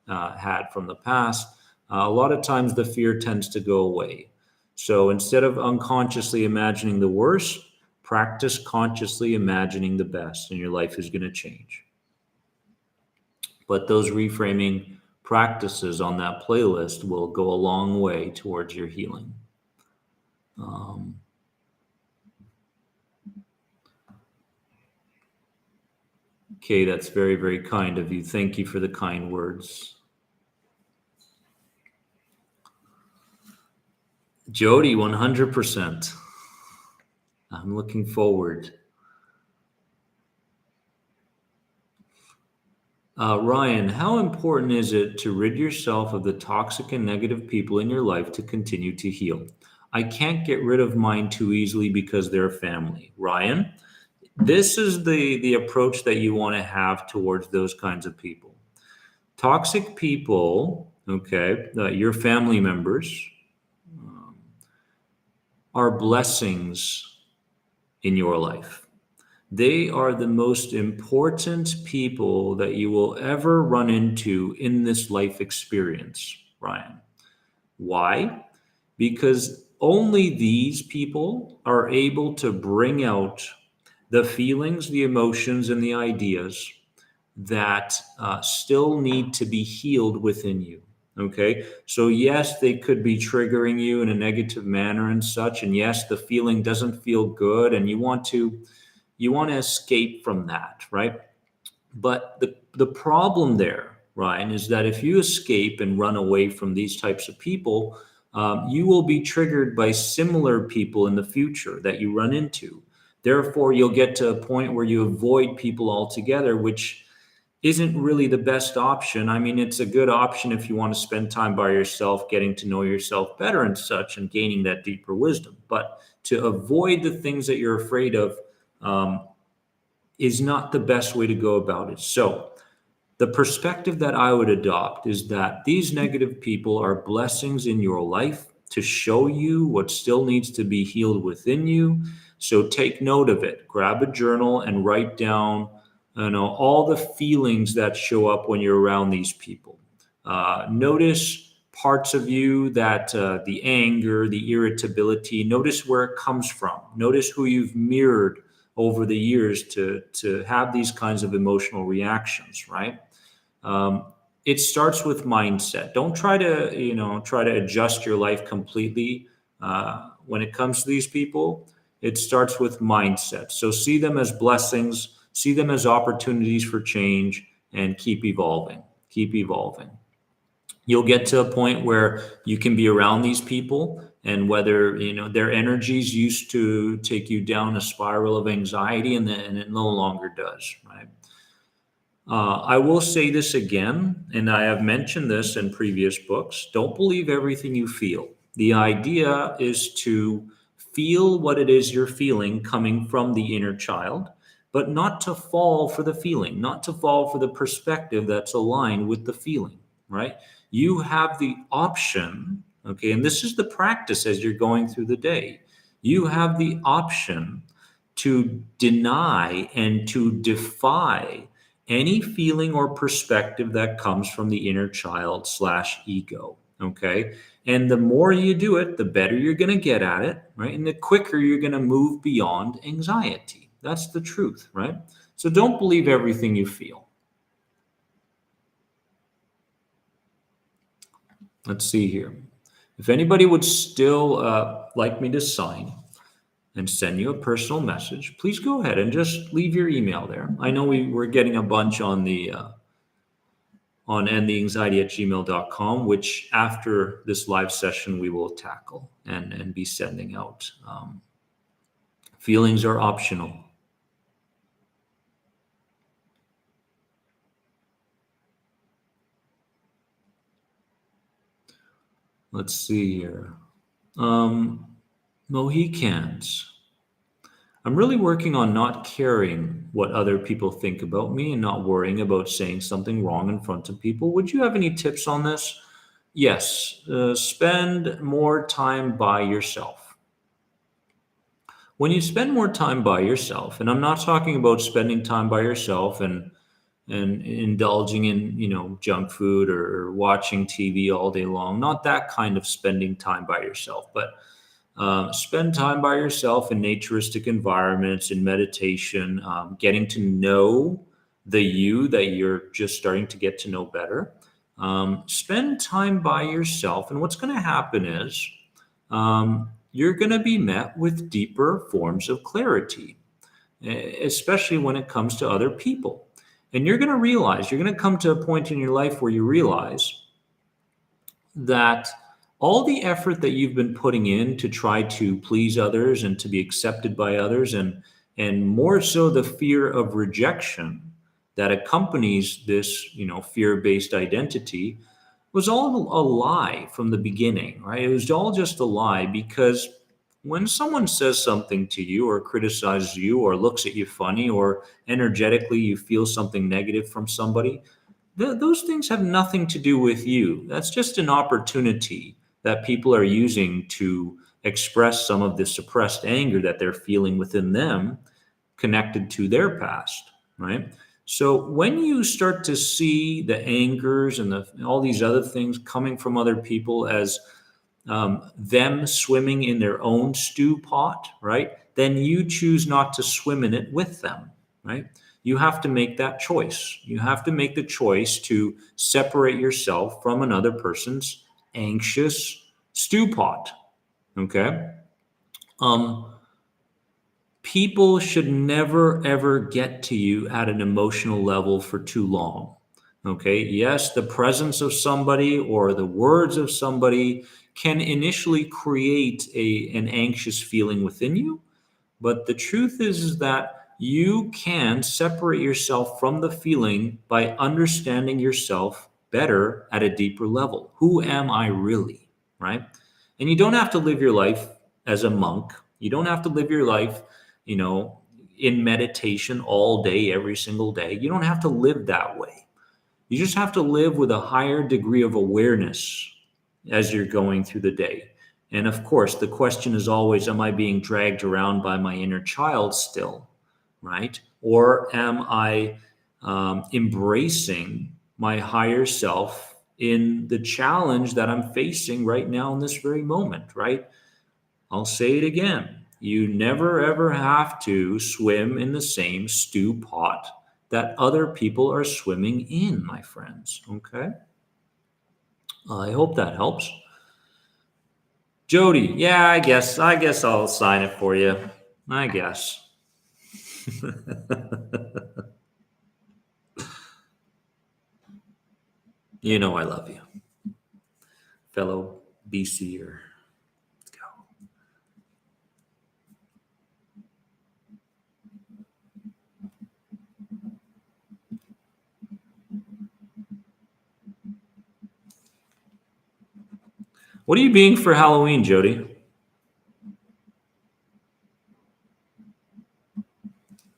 had from the past, a lot of times the fear tends to go away. So instead of unconsciously imagining the worst, practice consciously imagining the best, and your life is going to change. But those reframing practices on that playlist will go a long way towards your healing. Okay, that's very, very kind of you. Thank you for the kind words. Jody, 100%. I'm looking forward Ryan, how important is it to rid yourself of the toxic and negative people in your life to continue to heal? I can't get rid of mine too easily because they're family. Ryan, this is the approach that you want to have towards those kinds of people. Toxic people, okay, your family members, um, are blessings in your life. They are the most important people that you will ever run into in this life experience, Ryan. Why? Because only these people are able to bring out the feelings, the emotions, and the ideas that still need to be healed within you. Okay. So, yes, they could be triggering you in a negative manner and such. And yes, the feeling doesn't feel good and you want to escape from that, right? But the problem there, Ryan, is that if you escape and run away from these types of people, you will be triggered by similar people in the future that you run into. Therefore, you'll get to a point where you avoid people altogether, which isn't really the best option. I mean, it's a good option if you want to spend time by yourself, getting to know yourself better and such, and gaining that deeper wisdom. But to avoid the things that you're afraid of, um, is not the best way to go about it. So, the perspective that I would adopt is that these negative people are blessings in your life to show you what still needs to be healed within you. So take note of it. Grab a journal and write down, all the feelings that show up when you're around these people. Notice parts of you that the anger, the irritability. Notice where it comes from. Notice who you've mirrored over the years to have these kinds of emotional reactions, right? um, it starts with mindset. Don't try to adjust your life completely when it comes to these people. It starts with mindset. So see them as blessings, see them as opportunities for change, and keep evolving. Keep evolving. You'll get to a point where you can be around these people, and whether their energies used to take you down a spiral of anxiety, and it no longer does, right? I will say this again, and I have mentioned this in previous books. Don't believe everything you feel. The idea is to feel what it is you're feeling coming from the inner child, but not to fall for the feeling, not to fall for the perspective that's aligned with the feeling, right? You have the option, okay, and this is the practice as you're going through the day. You have the option to deny and to defy any feeling or perspective that comes from the inner child slash ego. Okay. And the more you do it, the better you're going to get at it, right? And the quicker you're going to move beyond anxiety. That's the truth, right? So don't believe everything you feel. Let's see here. If anybody would still like me to sign and send you a personal message, please go ahead and just leave your email there. I know we're getting a bunch on the on endtheanxiety@gmail.com, which after this live session we will tackle and be sending out. Feelings are optional. Let's see here. Mohicans. I'm really working on not caring what other people think about me and not worrying about saying something wrong in front of people. Would you have any tips on this? Yes. Spend more time by yourself. When you spend more time by yourself, and I'm not talking about spending time by yourself and indulging in junk food or watching TV all day long, not that kind of spending time by yourself, but spend time by yourself in naturistic environments, in meditation, getting to know the you that you're just starting to get to know better. Spend time by yourself, and what's going to happen is you're going to be met with deeper forms of clarity, especially when it comes to other people. And you're going to realize, you're going to come to a point in your life where you realize that all the effort that you've been putting in to try to please others and to be accepted by others, and more so the fear of rejection that accompanies this, fear-based identity was all a lie from the beginning, right? It was all just a lie, because when someone says something to you or criticizes you or looks at you funny or energetically you feel something negative from somebody, those things have nothing to do with you. That's just an opportunity that people are using to express some of the suppressed anger that they're feeling within them, connected to their past, right? So when you start to see the angers and all these other things coming from other people as them swimming in their own stew pot, right? Then you choose not to swim in it with them, right? You have to make that choice. You have to make the choice to separate yourself from another person's anxious stew pot, okay? People should never, ever get to you at an emotional level for too long. Okay. Yes, the presence of somebody or the words of somebody can initially create an anxious feeling within you. But the truth is that you can separate yourself from the feeling by understanding yourself better at a deeper level. Who am I really? Right. And you don't have to live your life as a monk. You don't have to live your life, you know, in meditation all day, every single day. You don't have to live that way. You just have to live with a higher degree of awareness as you're going through the day. And of course, the question is always, am I being dragged around by my inner child still, right? Or am I embracing my higher self in the challenge that I'm facing right now in this very moment, right? I'll say it again. You never ever have to swim in the same stew pot that other people are swimming in, my friends. Okay? I hope that helps. Jody, yeah, I guess I'll sign it for you. I guess. You know I love you, fellow BCer. Let's go. What are you being for Halloween, Jody?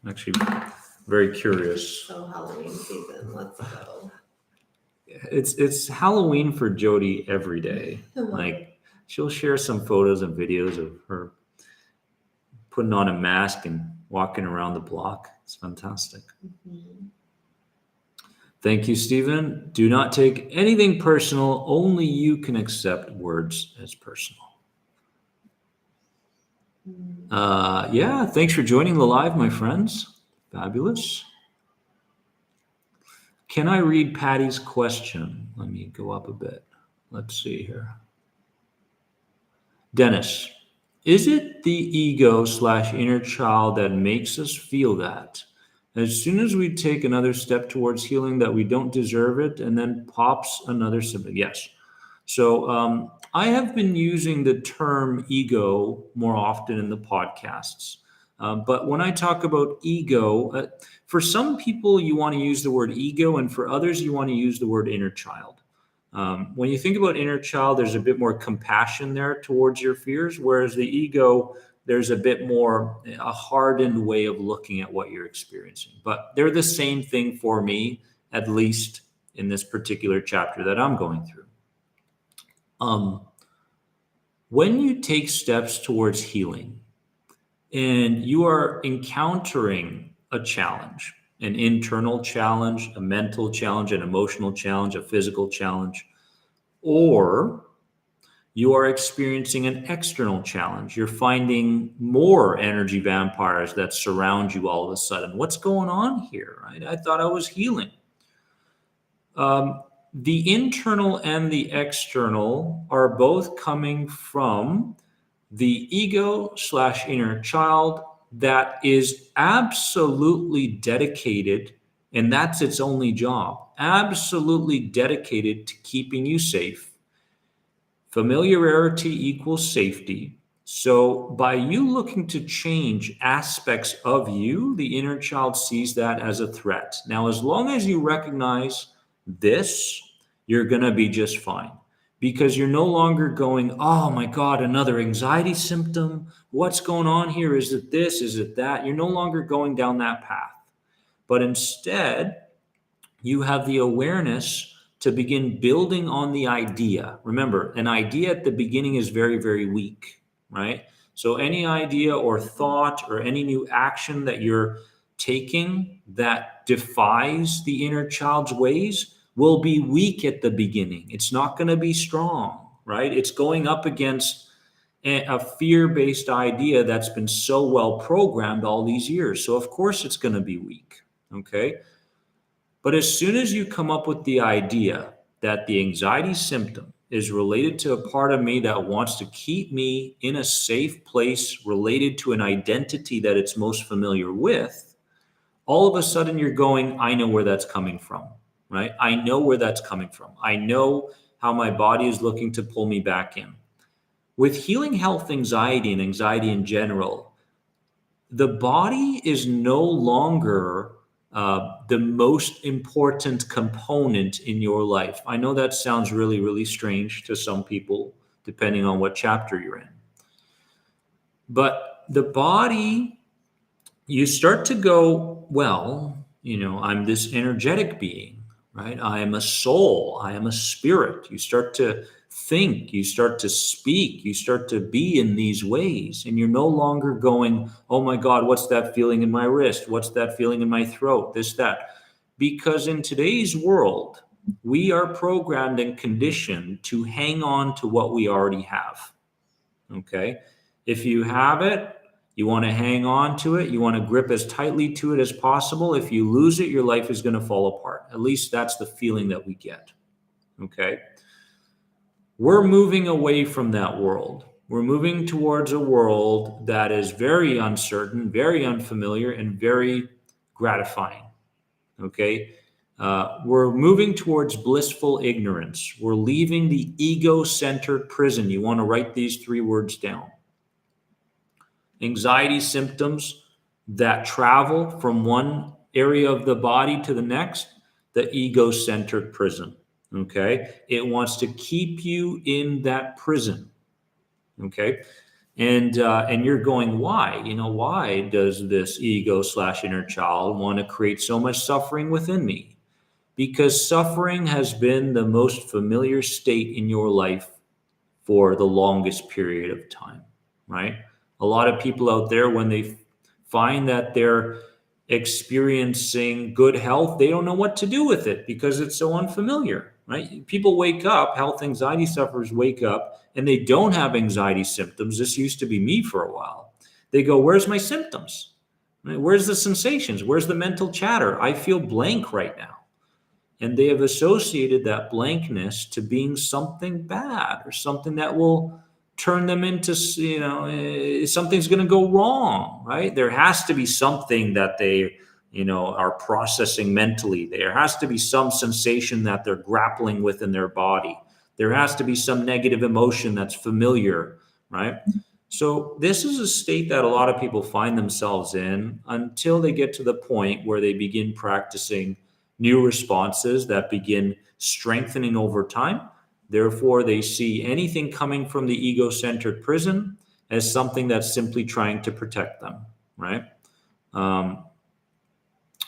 I'm actually very curious. So Halloween season, let's go. It's Halloween for Jody every day. Like, she'll share some photos and videos of her putting on a mask and walking around the block. It's fantastic. Mm-hmm. Thank you, Stephen. Do not take anything personal. Only you can accept words as personal. Yeah, thanks for joining the live, my friends. Fabulous. Can I read Patty's question? Let me go up a bit. Let's see here. Dennis, is it the ego/inner child that makes us feel that? As soon as we take another step towards healing, that we don't deserve it, and then pops another symptom? Yes. So I have been using the term ego more often in the podcasts. But when I talk about ego, for some people, you want to use the word ego, and for others, you want to use the word inner child. When you think about inner child, there's a bit more compassion there towards your fears, whereas the ego, there's a bit more a hardened way of looking at what you're experiencing. But they're the same thing for me, at least in this particular chapter that I'm going through. When you take steps towards healing and you are encountering a challenge, an internal challenge, a mental challenge, an emotional challenge, a physical challenge, or you are experiencing an external challenge. You're finding more energy vampires that surround you all of a sudden. What's going on here? Right? I thought I was healing. The internal and the external are both coming from the ego/inner child that is absolutely dedicated, and that's its only job, absolutely dedicated to keeping you safe. Familiarity equals safety. So by you looking to change aspects of you, the inner child sees that as a threat. Now, as long as you recognize this, you're going to be just fine, because you're no longer going, oh my God, another anxiety symptom. What's going on here? Is it this? Is it that? You're no longer going down that path. But instead, you have the awareness to begin building on the idea. Remember, an idea at the beginning is very, very weak, right? So any idea or thought or any new action that you're taking that defies the inner child's ways will be weak at the beginning. It's not going to be strong, right? It's going up against a fear-based idea that's been so well programmed all these years. So of course it's going to be weak, okay? But as soon as you come up with the idea that the anxiety symptom is related to a part of me that wants to keep me in a safe place related to an identity that it's most familiar with, all of a sudden you're going, I know where that's coming from, right? I know where that's coming from. I know how my body is looking to pull me back in. With healing health anxiety and anxiety in general, the body is no longer the most important component in your life. I know that sounds really, really strange to some people, depending on what chapter you're in. But the body, you start to go, well, I'm this energetic being, right? I am a soul. I am a spirit. You start to think, you start to speak, you start to be in these ways. And you're no longer going, oh my God, what's that feeling in my wrist? What's that feeling in my throat? This, that. Because in today's world, we are programmed and conditioned to hang on to what we already have. Okay? If you have it, you want to hang on to it. You want to grip as tightly to it as possible. If you lose it, your life is going to fall apart. At least that's the feeling that we get. Okay? We're moving away from that world. We're moving towards a world that is very uncertain, very unfamiliar, and very gratifying. Okay? We're moving towards blissful ignorance. We're leaving the ego-centered prison. You want to write these 3 words down. Anxiety symptoms that travel from one area of the body to the next, the ego-centered prison. Okay, it wants to keep you in that prison. Okay, and you're going, why? Why does this ego/inner child want to create so much suffering within me? Because suffering has been the most familiar state in your life for the longest period of time, right? A lot of people out there, when they find that they're experiencing good health, they don't know what to do with it because it's so unfamiliar, right? People wake up, health anxiety sufferers wake up, and they don't have anxiety symptoms. This used to be me for a while. They go, where's my symptoms? Right? Where's the sensations? Where's the mental chatter? I feel blank right now. And they have associated that blankness to being something bad or something that will turn them into, something's going to go wrong, right? There has to be something that they, are processing mentally. There has to be some sensation that they're grappling with in their body. There has to be some negative emotion that's familiar, right? So this is a state that a lot of people find themselves in until they get to the point where they begin practicing new responses that begin strengthening over time. Therefore, they see anything coming from the ego-centered prison as something that's simply trying to protect them, right?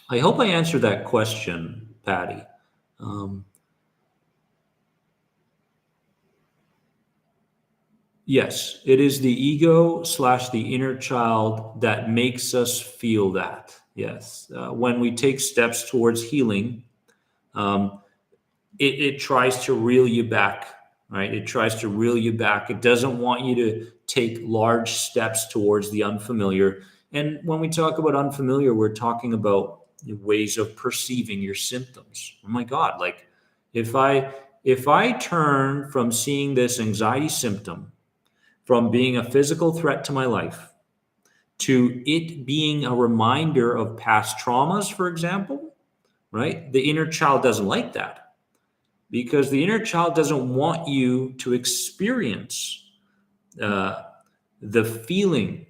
I hope I answered that question, Patty. Yes, it is the ego/the inner child that makes us feel that. Yes. When we take steps towards healing, it tries to reel you back, right? It tries to reel you back. It doesn't want you to take large steps towards the unfamiliar. And when we talk about unfamiliar, we're talking about ways of perceiving your symptoms. Oh my God, like if I turn from seeing this anxiety symptom from being a physical threat to my life to it being a reminder of past traumas, for example, right? The inner child doesn't like that because the inner child doesn't want you to experience the feeling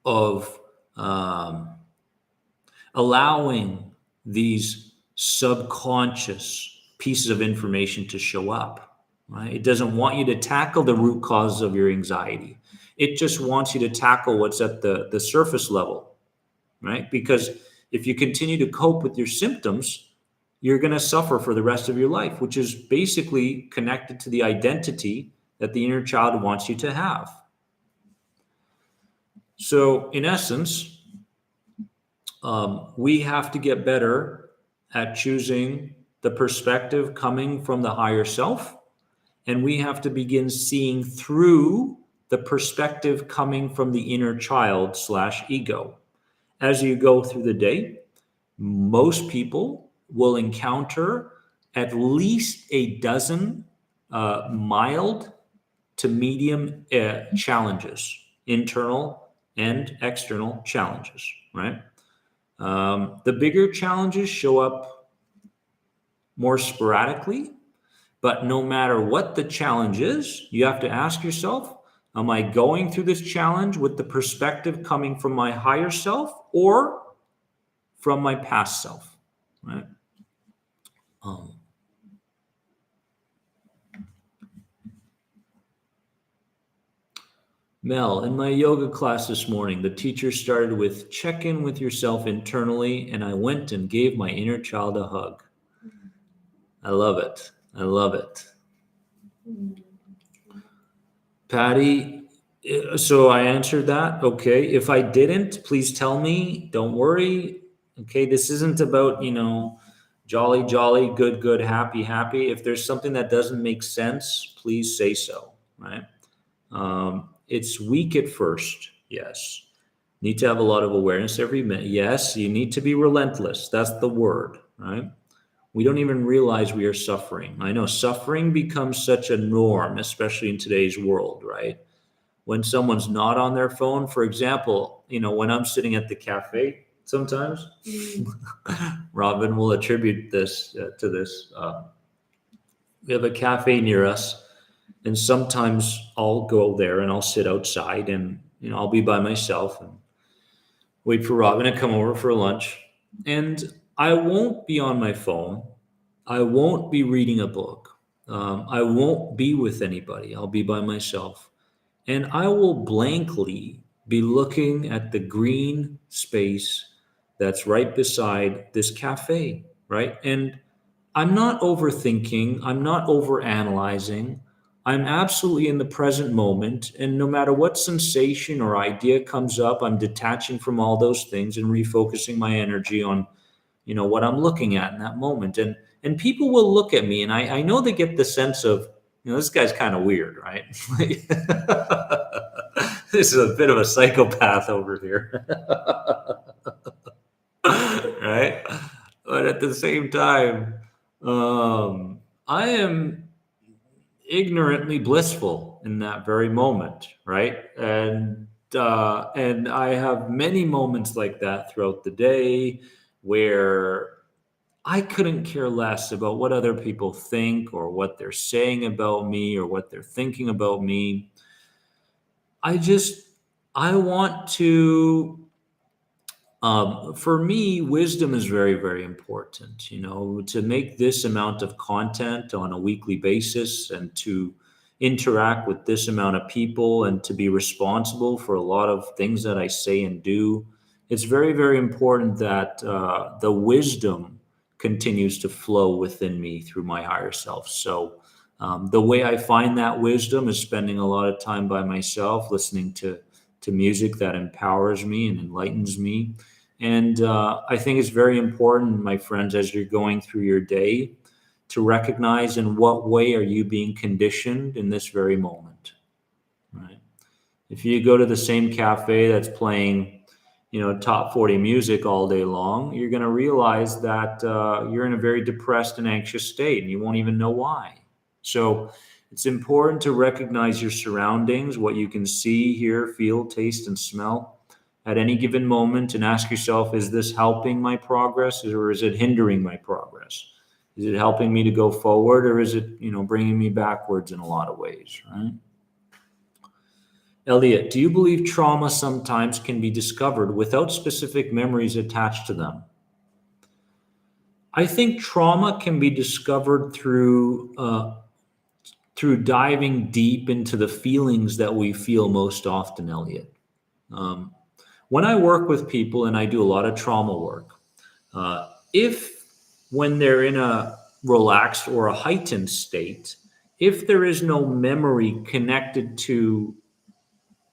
of allowing these subconscious pieces of information to show up, right? It doesn't want you to tackle the root causes of your anxiety. It just wants you to tackle what's at the surface level, right? Because if you continue to cope with your symptoms, you're going to suffer for the rest of your life, which is basically connected to the identity that the inner child wants you to have. So in essence, we have to get better at choosing the perspective coming from the higher self, and we have to begin seeing through the perspective coming from the inner child / ego. As you go through the day, most people will encounter at least a dozen mild to medium challenges, internal and external challenges, right? The bigger challenges show up more sporadically, but no matter what the challenge is, you have to ask yourself, am I going through this challenge with the perspective coming from my higher self or from my past self, right? Mel, in my yoga class this morning, the teacher started with check in with yourself internally, and I went and gave my inner child a hug. I love it. I love it. Patty, so I answered that. Okay. If I didn't, please tell me. Don't worry. Okay. This isn't about, jolly, jolly, good, good, happy, happy. If there's something that doesn't make sense, please say so, right? It's weak at first. Yes. Need to have a lot of awareness every minute. Yes. You need to be relentless. That's the word, right? We don't even realize we are suffering. I know suffering becomes such a norm, especially in today's world, right? When someone's not on their phone, for example, when I'm sitting at the cafe, sometimes Robin will attribute this to this. We have a cafe near us, and sometimes I'll go there and I'll sit outside, and I'll be by myself and wait for Robin to come over for lunch, and I won't be on my phone. I won't be reading a book. I won't be with anybody. I'll be by myself. And I will blankly be looking at the green space that's right beside this cafe, right? And I'm not overthinking. I'm not overanalyzing. I'm absolutely in the present moment. And no matter what sensation or idea comes up, I'm detaching from all those things and refocusing my energy on what I'm looking at in that moment. And people will look at me, and I know they get the sense of, this guy's kind of weird, right? This is a bit of a psychopath over here. Right? But at the same time, I am ignorantly blissful in that very moment, right? And I have many moments like that throughout the day where I couldn't care less about what other people think or what they're saying about me or what they're thinking about me. I want to, for me, wisdom is very, very important, to make this amount of content on a weekly basis and to interact with this amount of people and to be responsible for a lot of things that I say and do. It's very, very important that the wisdom continues to flow within me through my higher self. So the way I find that wisdom is spending a lot of time by myself, listening to music that empowers me and enlightens me. And I think it's very important, my friends, as you're going through your day, to recognize in what way are you being conditioned in this very moment, right? If you go to the same cafe that's playing, top 40 music all day long, you're going to realize that you're in a very depressed and anxious state, and you won't even know why. So it's important to recognize your surroundings, what you can see, hear, feel, taste, and smell at any given moment, and ask yourself, is this helping my progress or is it hindering my progress? Is it helping me to go forward, or is it, bringing me backwards in a lot of ways, right? Elliot, do you believe trauma sometimes can be discovered without specific memories attached to them? I think trauma can be discovered through diving deep into the feelings that we feel most often, Elliot. Um, when I work with people, and I do a lot of trauma work, if when they're in a relaxed or a heightened state, if there is no memory connected to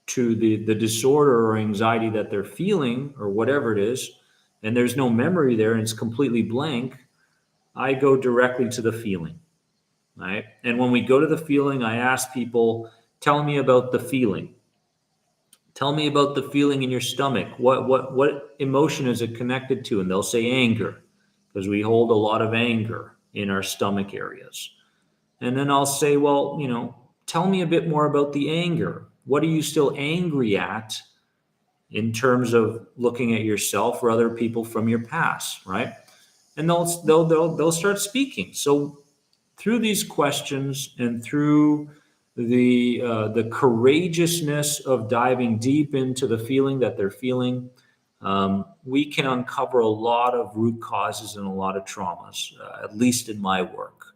the disorder or anxiety that they're feeling or whatever it is, and there's no memory there and it's completely blank, I go directly to the feeling, right? And when we go to the feeling, I ask people, tell me about the feeling. Tell me about the feeling in your stomach. What emotion is it connected to? And they'll say anger, because we hold a lot of anger in our stomach areas. And then I'll say, well, tell me a bit more about the anger. What are you still angry at in terms of looking at yourself or other people from your past, right? And they'll start speaking. So through these questions and through the courageousness of diving deep into the feeling that they're feeling, we can uncover a lot of root causes and a lot of traumas, at least in my work.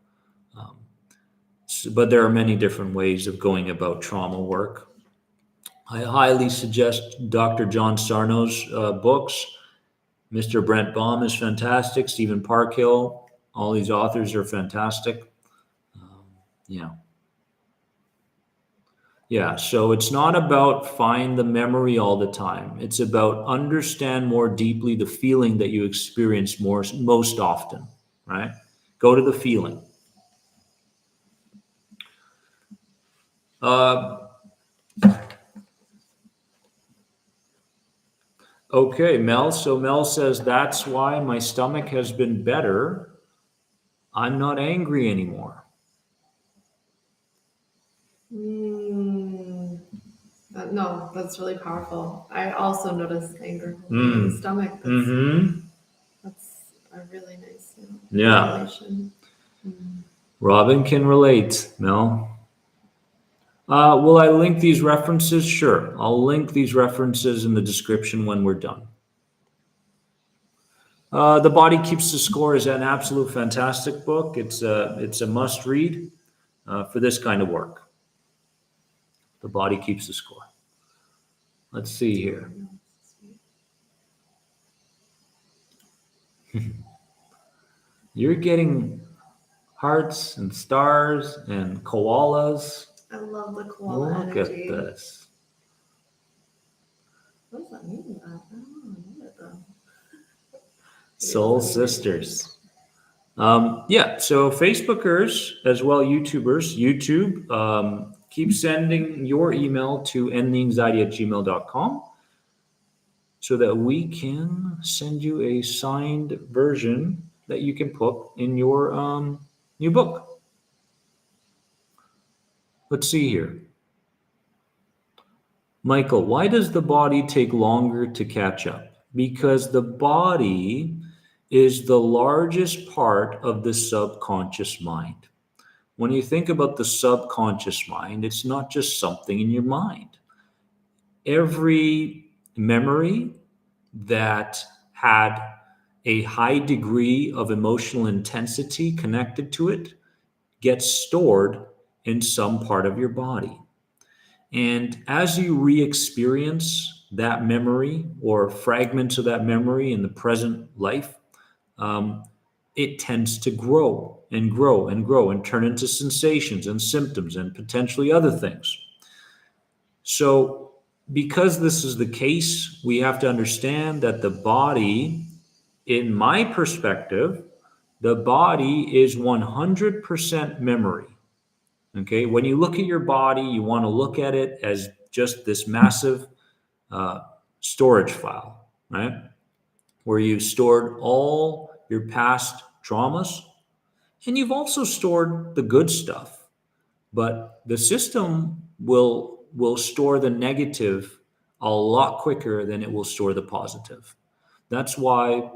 But there are many different ways of going about trauma work. I highly suggest Dr. John Sarno's books. Mr. Brent Baum is fantastic. Stephen Parkhill, all these authors are fantastic. Yeah. Yeah, so it's not about find the memory all the time. It's about understand more deeply the feeling that you experience most often, right? Go to the feeling. Okay, Mel. So Mel says, that's why my stomach has been better. I'm not angry anymore. No, that's really powerful. I also notice anger in the stomach. That's a really nice relation. Robin can relate, Mel. Will I link these references? Sure. I'll link these references in the description when we're done. The Body Keeps the Score is an absolute fantastic book. It's a must read for this kind of work. The Body Keeps the Score. Let's see here. You're getting hearts and stars and koalas. I love the koala energy. Look at this. What does that mean? I don't know it though. Soul Sisters. So Facebookers as well, YouTubers. YouTube, keep sending your email to endtheanxiety@gmail.com so that we can send you a signed version that you can put in your new book. Let's see here. Michael, why does the body take longer to catch up? Because the body is the largest part of the subconscious mind. When you think about the subconscious mind, it's not just something in your mind. Every memory that had a high degree of emotional intensity connected to it gets stored in some part of your body. And as you re-experience that memory or fragments of that memory in the present life, it tends to grow and grow and grow and turn into sensations and symptoms and potentially other things. So because this is the case, we have to understand that the body, in my perspective, the body is 100% memory. Okay, when you look at your body, you want to look at it as just this massive storage file, right? Where you've stored all your past traumas, and you've also stored the good stuff. But the system will store the negative a lot quicker than it will store the positive. That's why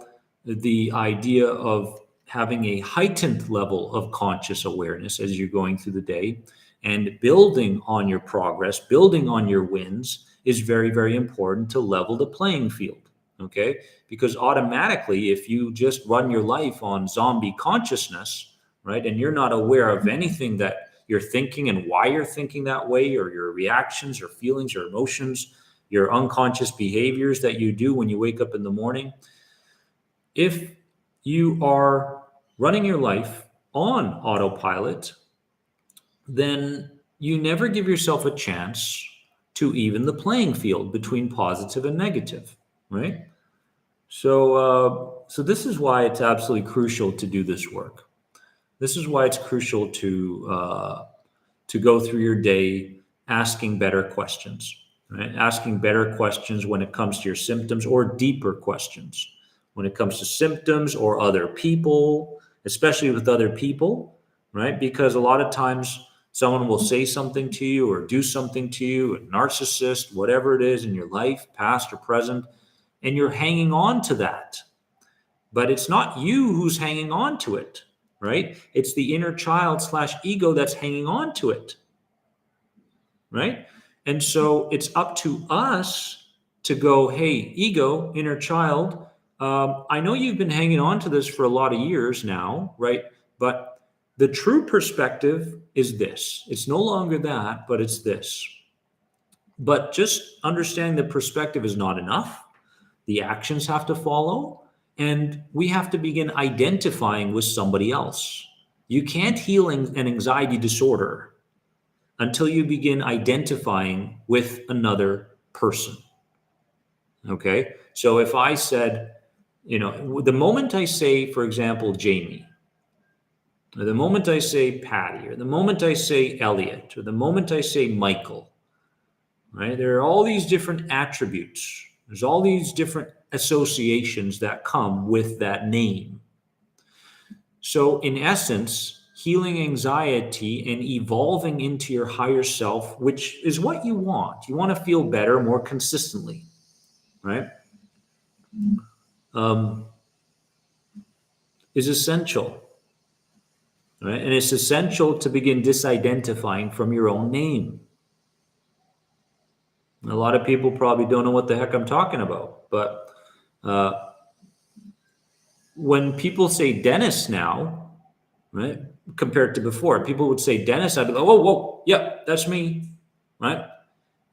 the idea of having a heightened level of conscious awareness as you're going through the day, and building on your progress, building on your wins is very, very important to level the playing field. Okay? Because automatically, if you just run your life on zombie consciousness, right, and you're not aware of anything that you're thinking and why you're thinking that way, or your reactions or feelings or emotions, your unconscious behaviors that you do when you wake up in the morning, if you are running your life on autopilot, then you never give yourself a chance to even the playing field between positive and negative, right? So this is why it's absolutely crucial to do this work. This is why it's crucial to go through your day asking better questions, right? Asking better questions when it comes to your symptoms, or deeper questions when it comes to symptoms or other people, especially with other people, right? Because a lot of times someone will say something to you or do something to you, a narcissist, whatever it is in your life, past or present, and you're hanging on to that. But it's not you who's hanging on to it, right? It's the inner child / ego that's hanging on to it, right? And so it's up to us to go, hey, ego, inner child, I know you've been hanging on to this for a lot of years now, right? But the true perspective is this. It's no longer that, but it's this. But just understanding the perspective is not enough. The actions have to follow, and we have to begin identifying with somebody else. You can't heal an anxiety disorder until you begin identifying with another person. Okay? So if I said, the moment I say, for example, Jamie, or the moment I say Patty, or the moment I say Elliot, or the moment I say Michael, right? There are all these different attributes. There's all these different associations that come with that name. So in essence, healing anxiety and evolving into your higher self, which is what you want. You want to feel better more consistently, right? Is essential, right? And it's essential to begin disidentifying from your own name. A lot of people probably don't know what the heck I'm talking about, but when people say Dennis now, right, compared to before, people would say Dennis, I'd be like, whoa, yeah, that's me, right?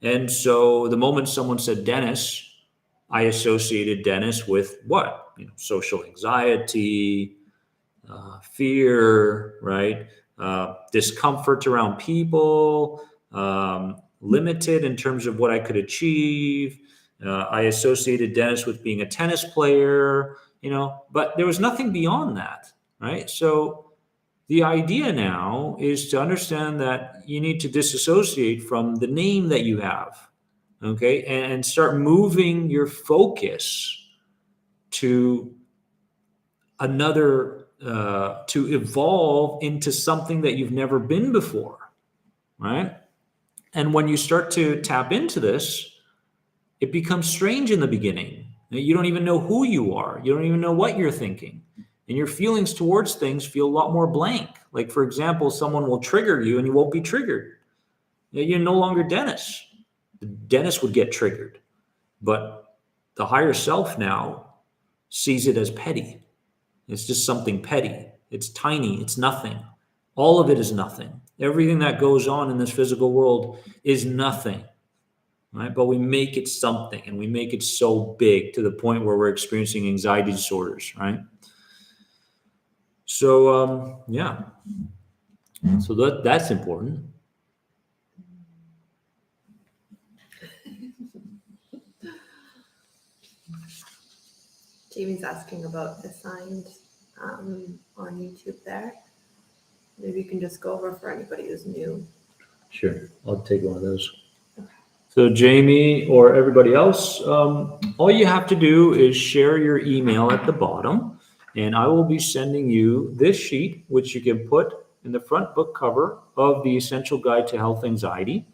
And so the moment someone said Dennis, I associated Dennis with what? Social anxiety, fear, right? Discomfort around people, limited in terms of what I could achieve. I associated Dennis with being a tennis player, but there was nothing beyond that, right? So the idea now is to understand that you need to disassociate from the name that you have, okay, and start moving your focus to another, to evolve into something that you've never been before, right? And when you start to tap into this, it becomes strange in the beginning. You don't even know who you are. You don't even know what you're thinking. And your feelings towards things feel a lot more blank. Like, for example, someone will trigger you and you won't be triggered. You're no longer Dennis. Dennis would get triggered. But the higher self now sees it as petty. It's just something petty. It's tiny. It's nothing. All of it is nothing. Everything that goes on in this physical world is nothing. Right? But we make it something, and we make it so big to the point where we're experiencing anxiety disorders, right? So, yeah. So that's important. Jamie's asking about Assigned on YouTube there. Maybe you can just go over for anybody who's new. Sure. I'll take one of those. So Jamie or everybody else, all you have to do is share your email at the bottom, and I will be sending you this sheet, which you can put in the front book cover of the Essential Guide to Health Anxiety,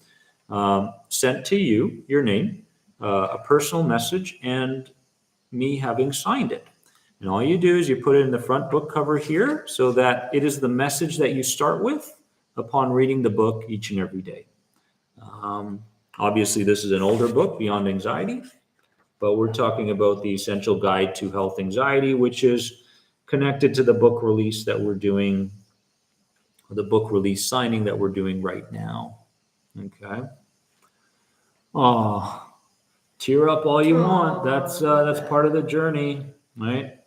sent to you, your name, a personal message, and me having signed it. And all you do is you put it in the front book cover here so that it is the message that you start with upon reading the book each and every day. Obviously, this is an older book, Beyond Anxiety, but we're talking about the Essential Guide to Health Anxiety, which is connected to the book release that we're doing, the book release signing that we're doing right now. Okay. Oh, tear up all you want. That's part of the journey, right?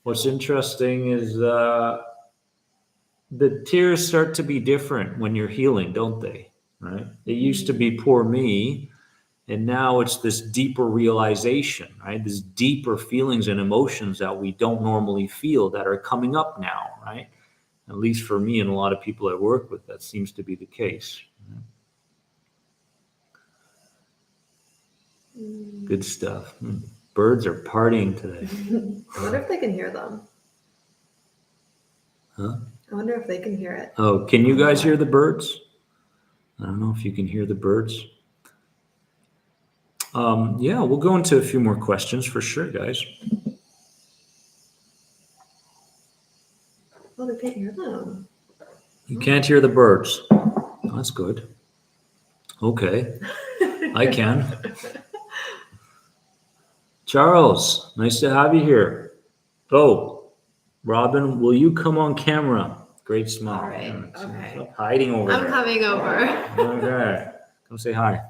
What's interesting is the tears start to be different when you're healing, don't they? Right? It used to be poor me, and now it's this deeper realization, right? These deeper feelings and emotions that we don't normally feel that are coming up now, right? At least for me and a lot of people I work with, that seems to be the case. Good stuff. Birds are partying today. I wonder if they can hear them. Huh? I wonder if they can hear it. Oh, can you guys hear the birds? I don't know if you can hear the birds. Yeah, we'll go into a few more questions for sure, guys. Oh, they can't hear them. You can't hear the birds. Oh, that's good. Okay, I can. Charles, nice to have you here. Oh, Robin, will you come on camera? Great smile. All right. Okay. Stop hiding over there. I'm coming over. Okay. Come say hi.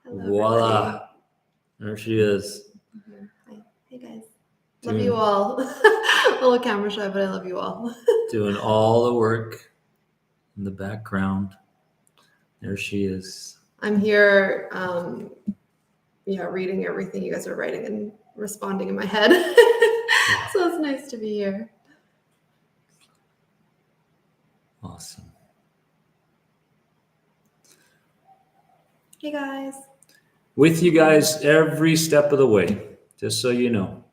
Hello, Voila. everybody. There she is. Hi. Hey, guys. Love you all. A little camera shy, but I love you all. Doing all the work in the background. There she is. I'm here, reading everything you guys are writing and responding in my head. So it's nice to be here. Awesome. Hey, guys. With you guys every step of the way, just so you know.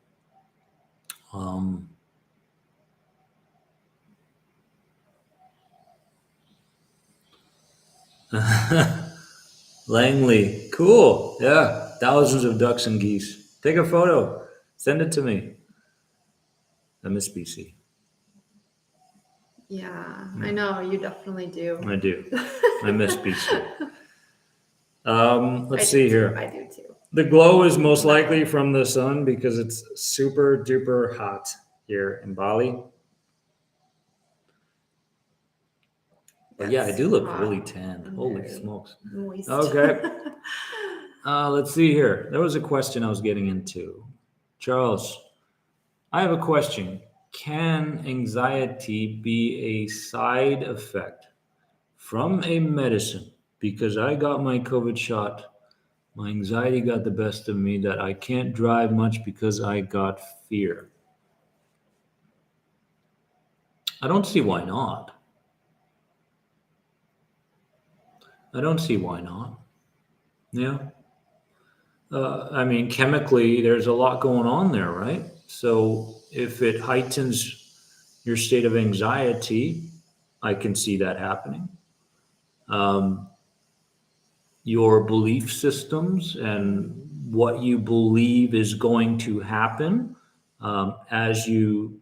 Langley, cool. Yeah, thousands of ducks and geese. Take a photo. Send it to me. I miss BC. Yeah, I know. You definitely do. I do. I miss BC. Let's see here. I do too. The glow is most likely from the sun because it's super duper hot here in Bali. But yeah, I do look really tan. Holy smokes. Moist. Okay. Let's see here. There was a question I was getting into. Charles, I have a question. Can anxiety be a side effect from a medicine? Because I got my COVID shot, my anxiety got the best of me that I can't drive much because I got fear. I don't see why not. I don't see why not. Yeah. I mean, chemically, there's a lot going on there, right? So if it heightens your state of anxiety, I can see that happening. Your belief systems and what you believe is going to happen as you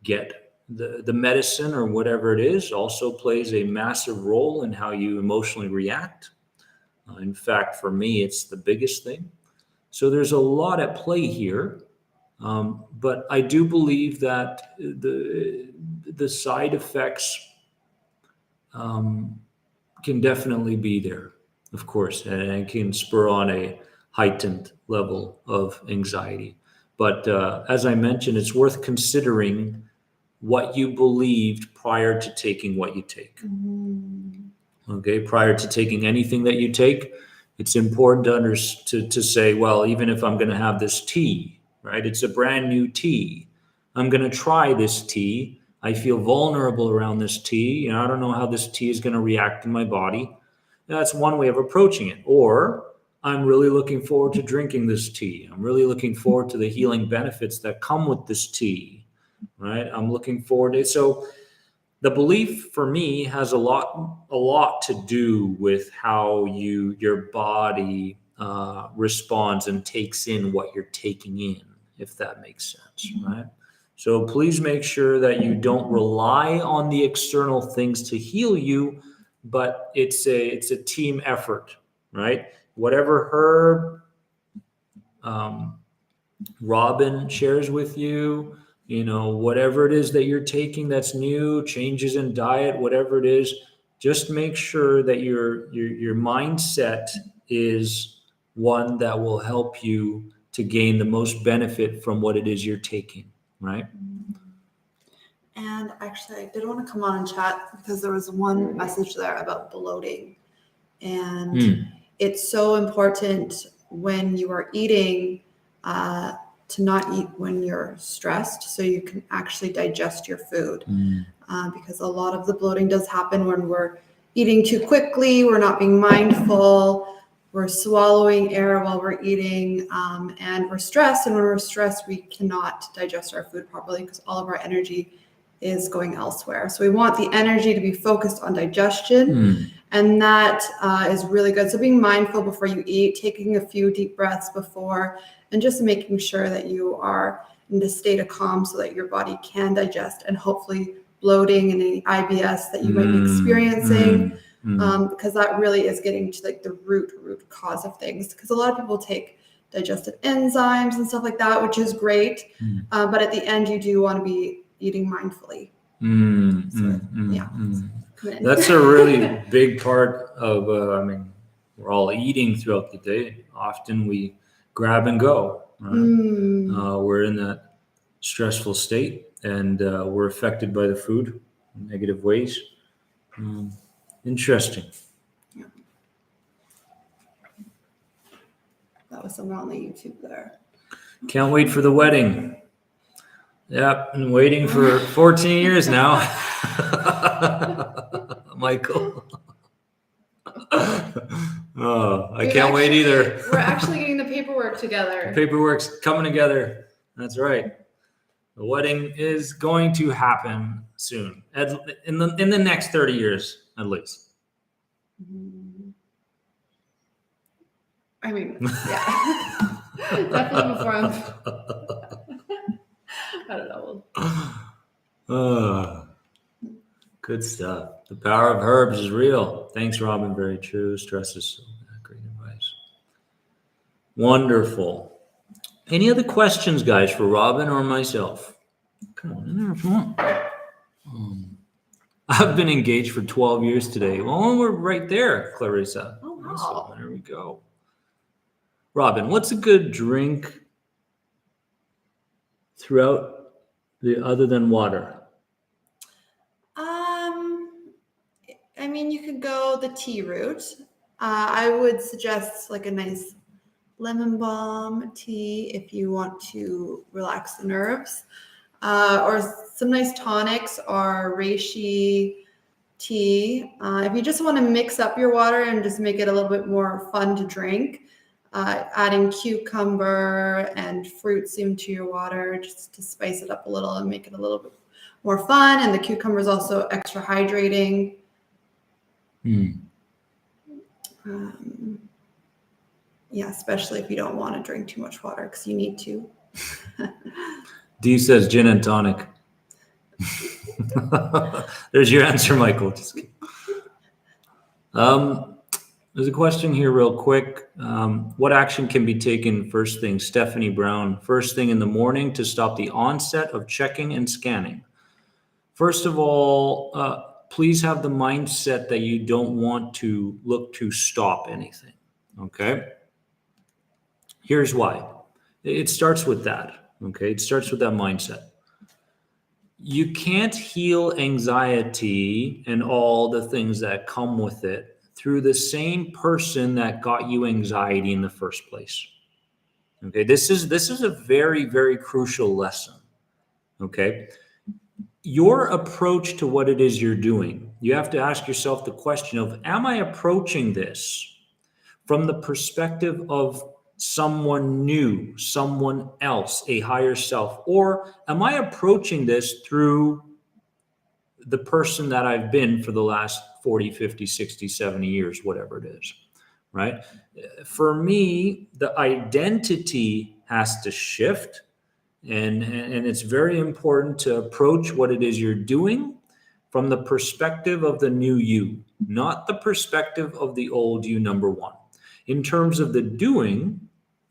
get the medicine or whatever it is also plays a massive role in how you emotionally react. In fact, for me, it's the biggest thing. So there's a lot at play here. But I do believe that the side effects can definitely be there, of course, and can spur on a heightened level of anxiety. But as I mentioned, it's worth considering what you believed prior to taking what you take. Okay, prior to taking anything that you take, it's important to say, well, even if I'm going to have this tea, right? It's a brand new tea. I'm going to try this tea. I feel vulnerable around this tea. I don't know how this tea is going to react in my body. That's one way of approaching it. Or I'm really looking forward to drinking this tea. I'm really looking forward to the healing benefits that come with this tea, right? I'm looking forward to it. So the belief for me has a lot to do with how your body responds and takes in what you're taking in. if that makes sense, right? So please make sure that you don't rely on the external things to heal you, but it's a team effort, right? Whatever herb Robin shares with you, whatever it is that you're taking that's new, changes in diet, whatever it is, just make sure that your mindset is one that will help you to gain the most benefit from what it is you're taking, right? And actually, I did want to come on and chat because there was one message there about bloating. And it's so important when you are eating to not eat when you're stressed so you can actually digest your food. Because a lot of the bloating does happen when we're eating too quickly, we're not being mindful, we're swallowing air while we're eating, and we're stressed. And when we're stressed, we cannot digest our food properly because all of our energy is going elsewhere. So we want the energy to be focused on digestion, and that is really good. So being mindful before you eat, taking a few deep breaths before, and just making sure that you are in the state of calm so that your body can digest, and hopefully bloating and any IBS that you might be experiencing, because that really is getting to like the root cause of things. Because a lot of people take digestive enzymes and stuff like that, which is great, but at the end you do want to be eating mindfully. That's a really big part of, we're all eating throughout the day. Often we grab and go. Right? We're in that stressful state, and we're affected by the food in negative ways. Interesting. Yeah. That was someone on the YouTube there. Can't wait for the wedding. Yep, been waiting for 14 years now. Michael. I can't wait either. We're actually getting the paperwork together. The paperwork's coming together. That's right. The wedding is going to happen soon, in the next 30 years at least. I mean, yeah. Definitely before I'm... I don't know. Good stuff. The power of herbs is real. Thanks, Robin. Very true. Stress is so great advice. Wonderful. Any other questions, guys, for Robin or myself? Come on in there if you want. I've been engaged for 12 years today. Well, we're right there, Clarissa. Oh, wow. So, there we go. Robin, what's a good drink throughout other than water? I mean, you could go the tea route. I would suggest like a nice lemon balm tea if you want to relax the nerves, or some nice tonics or reishi tea. If you just want to mix up your water and just make it a little bit more fun to drink, adding cucumber and fruits into your water just to spice it up a little and make it a little bit more fun. And the cucumber is also extra hydrating. Yeah, especially if you don't want to drink too much water, because you need to. Dee says gin and tonic. There's your answer, Michael. Just kidding. There's a question here real quick. What action can be taken first thing? Stephanie Brown, first thing in the morning to stop the onset of checking and scanning. First of all, please have the mindset that you don't want to look to stop anything, okay? Here's why. It starts with that, okay? It starts with that mindset. You can't heal anxiety and all the things that come with it through the same person that got you anxiety in the first place. Okay, this is a very, very crucial lesson. Okay, your approach to what it is you're doing, you have to ask yourself the question of, am I approaching this from the perspective of someone new, someone else, a higher self, or am I approaching this through the person that I've been for the last 40, 50, 60, 70 years, whatever it is, right? For me, the identity has to shift And it's very important to approach what it is you're doing from the perspective of the new you, not the perspective of the old you, number one. In terms of the doing,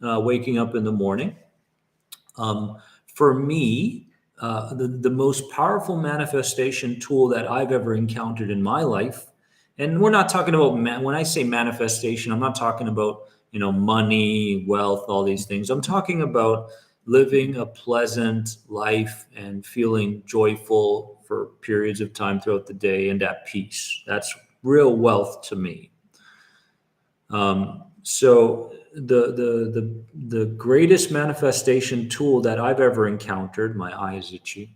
waking up in the morning, for me, the most powerful manifestation tool that I've ever encountered in my life, and we're not talking about, when I say manifestation, I'm not talking about, money, wealth, all these things. I'm talking about living a pleasant life and feeling joyful for periods of time throughout the day and at peace. That's real wealth to me. So the greatest manifestation tool that I've ever encountered, my eye is itchy,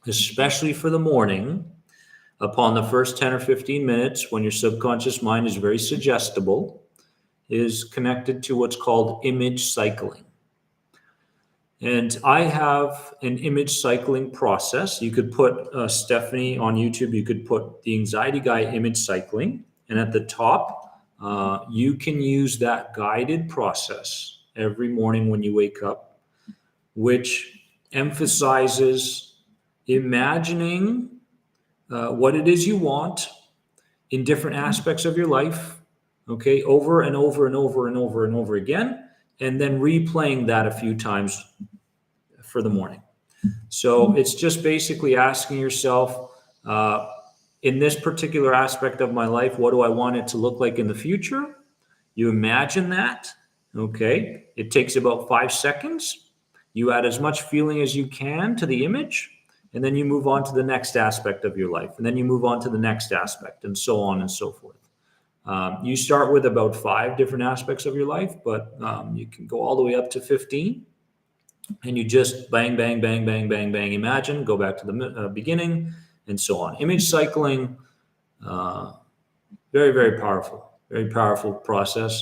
especially for the morning, upon the first 10 or 15 minutes when your subconscious mind is very suggestible, is connected to what's called image cycling. And I have an image cycling process. You could put, Stephanie, on YouTube, you could put the Anxiety Guy image cycling. And at the top, you can use that guided process every morning when you wake up, which emphasizes imagining what it is you want in different aspects of your life, okay, over and over and over and over and over again, and then replaying that a few times for the morning. So it's just basically asking yourself, in this particular aspect of my life, what do I want it to look like in the future? You imagine that, okay? It takes about 5 seconds. You add as much feeling as you can to the image, and then you move on to the next aspect of your life, and then you move on to the next aspect, and so on and so forth. You start with about 5 different aspects of your life, but you can go all the way up to 15. And you just bang, bang, bang, bang, bang, bang, imagine, go back to the beginning, and so on. Image cycling, very, very powerful process.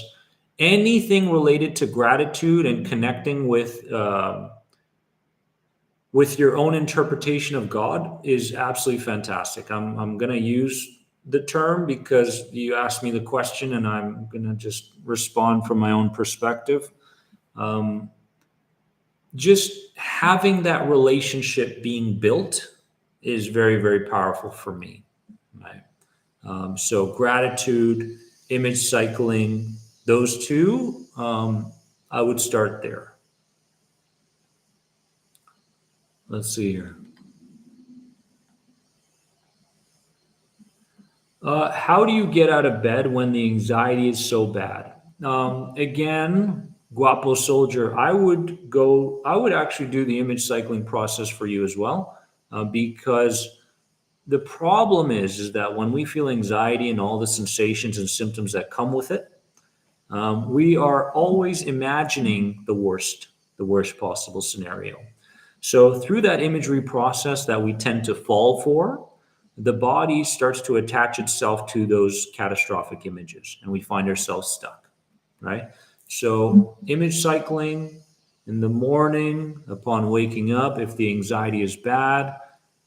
Anything related to gratitude and connecting with your own interpretation of God is absolutely fantastic. I'm going to use the term because you asked me the question, and I'm going to just respond from my own perspective. Just having that relationship being built is very, very powerful for me. Right? So gratitude, image cycling, those two, I would start there. Let's see here. How do you get out of bed when the anxiety is so bad? Again, Guapo Soldier, I would actually do the image cycling process for you as well, because the problem is that when we feel anxiety and all the sensations and symptoms that come with it, we are always imagining the worst possible scenario. So through that imagery process that we tend to fall for, the body starts to attach itself to those catastrophic images, and we find ourselves stuck, right? So image cycling in the morning upon waking up, if the anxiety is bad,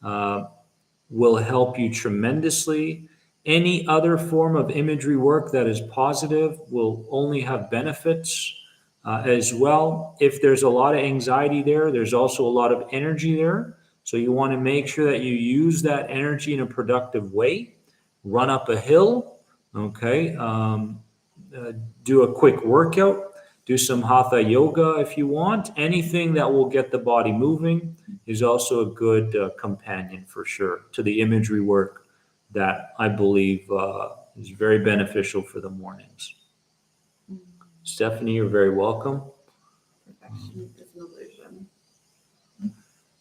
will help you tremendously. Any other form of imagery work that is positive will only have benefits as well. If there's a lot of anxiety there, there's also a lot of energy there. So you want to make sure that you use that energy in a productive way. Run up a hill, okay? Do a quick workout. Do some hatha yoga if you want. Anything that will get the body moving is also a good companion for sure to the imagery work that I believe is very beneficial for the mornings. Stephanie, you're very welcome. Perfection is an illusion.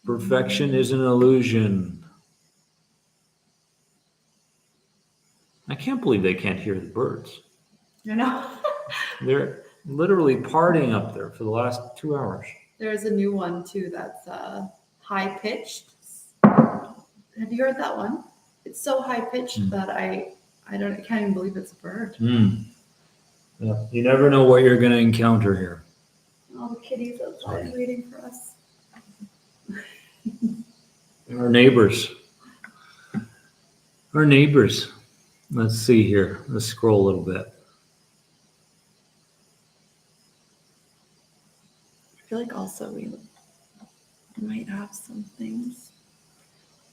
Perfection is an illusion. I can't believe they can't hear the birds. You know? They're literally partying up there for the last 2 hours. There's a new one too that's high pitched. Have you heard that one? It's so high pitched that I can't even believe it's a bird. Yeah. You never know what you're going to encounter here. All the kitties outside waiting for us. Our neighbors. Let's see here. Let's scroll a little bit. I feel like also might have some things.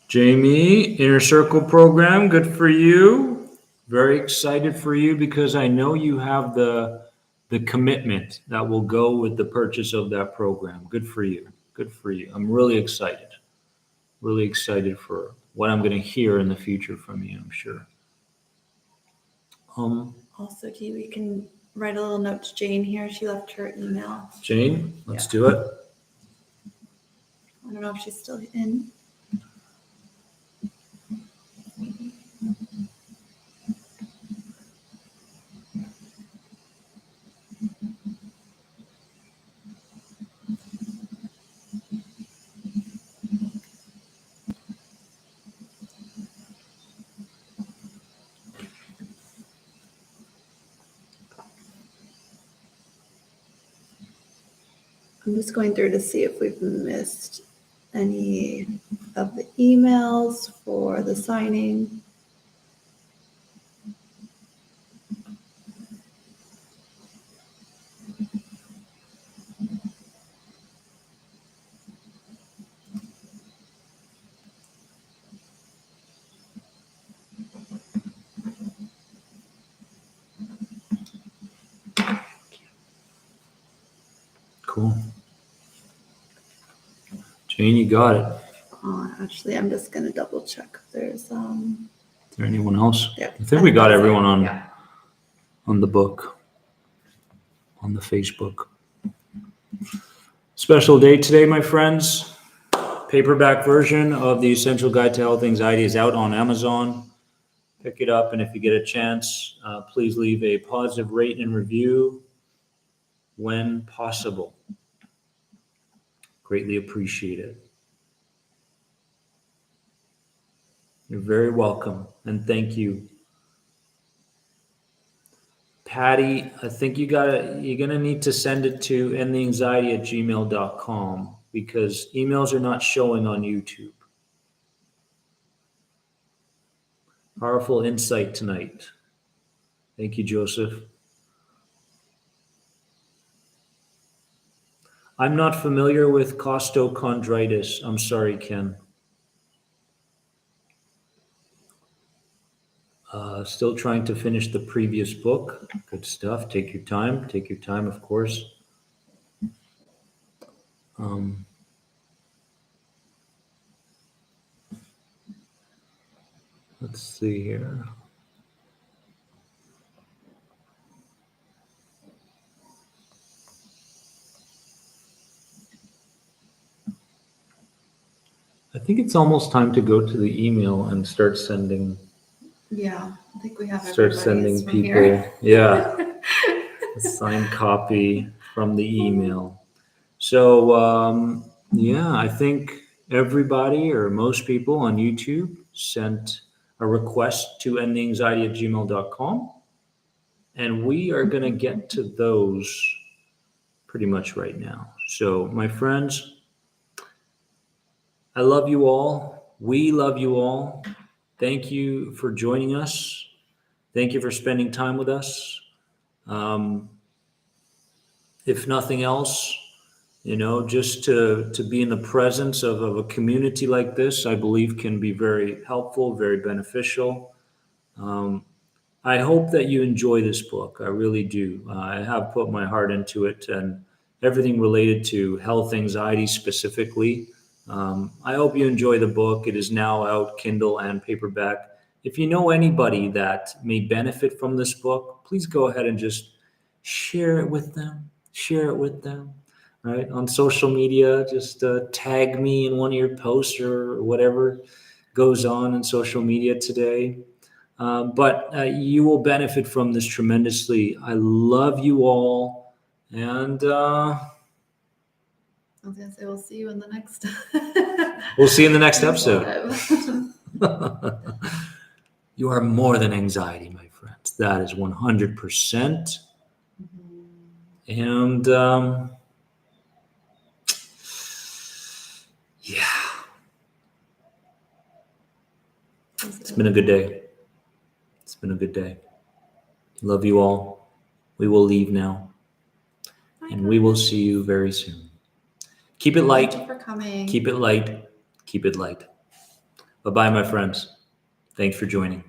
Jamie, Inner Circle program, good for you. Very excited for you because I know you have the commitment that will go with the purchase of that program. Good for you. Good for you. I'm really excited. Really excited for what I'm going to hear in the future from you, I'm sure. Also, we can write a little note to Jane here. She left her email. Jane, let's do it. I don't know if she's still in. I'm just going through to see if we've missed any of the emails for the signing. Cool. Jane, you got it. Actually, I'm just going to double check if there's Is there anyone else? Yeah, I think we got everyone on the book, on the Facebook. Special day today, my friends. Paperback version of the Essential Guide to Health Anxiety is out on Amazon. Pick it up, and if you get a chance, please leave a positive rate and review when possible. Greatly appreciate it. You're very welcome, and thank you. Patty, I think you're gonna need to send it to endtheanxiety@gmail.com because emails are not showing on YouTube. Powerful insight tonight. Thank you, Joseph. I'm not familiar with costochondritis. I'm sorry, Ken. Still trying to finish the previous book. Good stuff. Take your time. Take your time, of course. Let's see here. I think it's almost time to go to the email and start sending. Yeah, I think we have Start sending people. Here. Yeah, a signed copy from the email. So yeah, I think everybody or most people on YouTube sent a request to endtheanxiety@gmail.com, and we are going to get to those pretty much right now. So my friends, I love you all. We love you all. Thank you for joining us. Thank you for spending time with us. If nothing else, just to be in the presence of a community like this, I believe can be very helpful, very beneficial. I hope that you enjoy this book. I really do. I have put my heart into it and everything related to health anxiety specifically. I hope you enjoy the book. It is now out, Kindle and paperback. If you know anybody that may benefit from this book, please go ahead and just share it with them. Share it with them, right? On social media, just tag me in one of your posts or whatever goes on in social media today. But you will benefit from this tremendously. I love you all. And I was going to say, we'll see you in the next. We'll see you in the next episode. You are more than anxiety, my friends. That is 100%. And yeah, it's been a good day. It's been a good day. Love you all. We will leave now. And we will see you very soon. Keep it light. Thank you for coming. Keep it light. Keep it light. Bye-bye, my friends. Thanks for joining.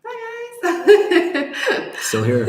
Bye, guys. Still here.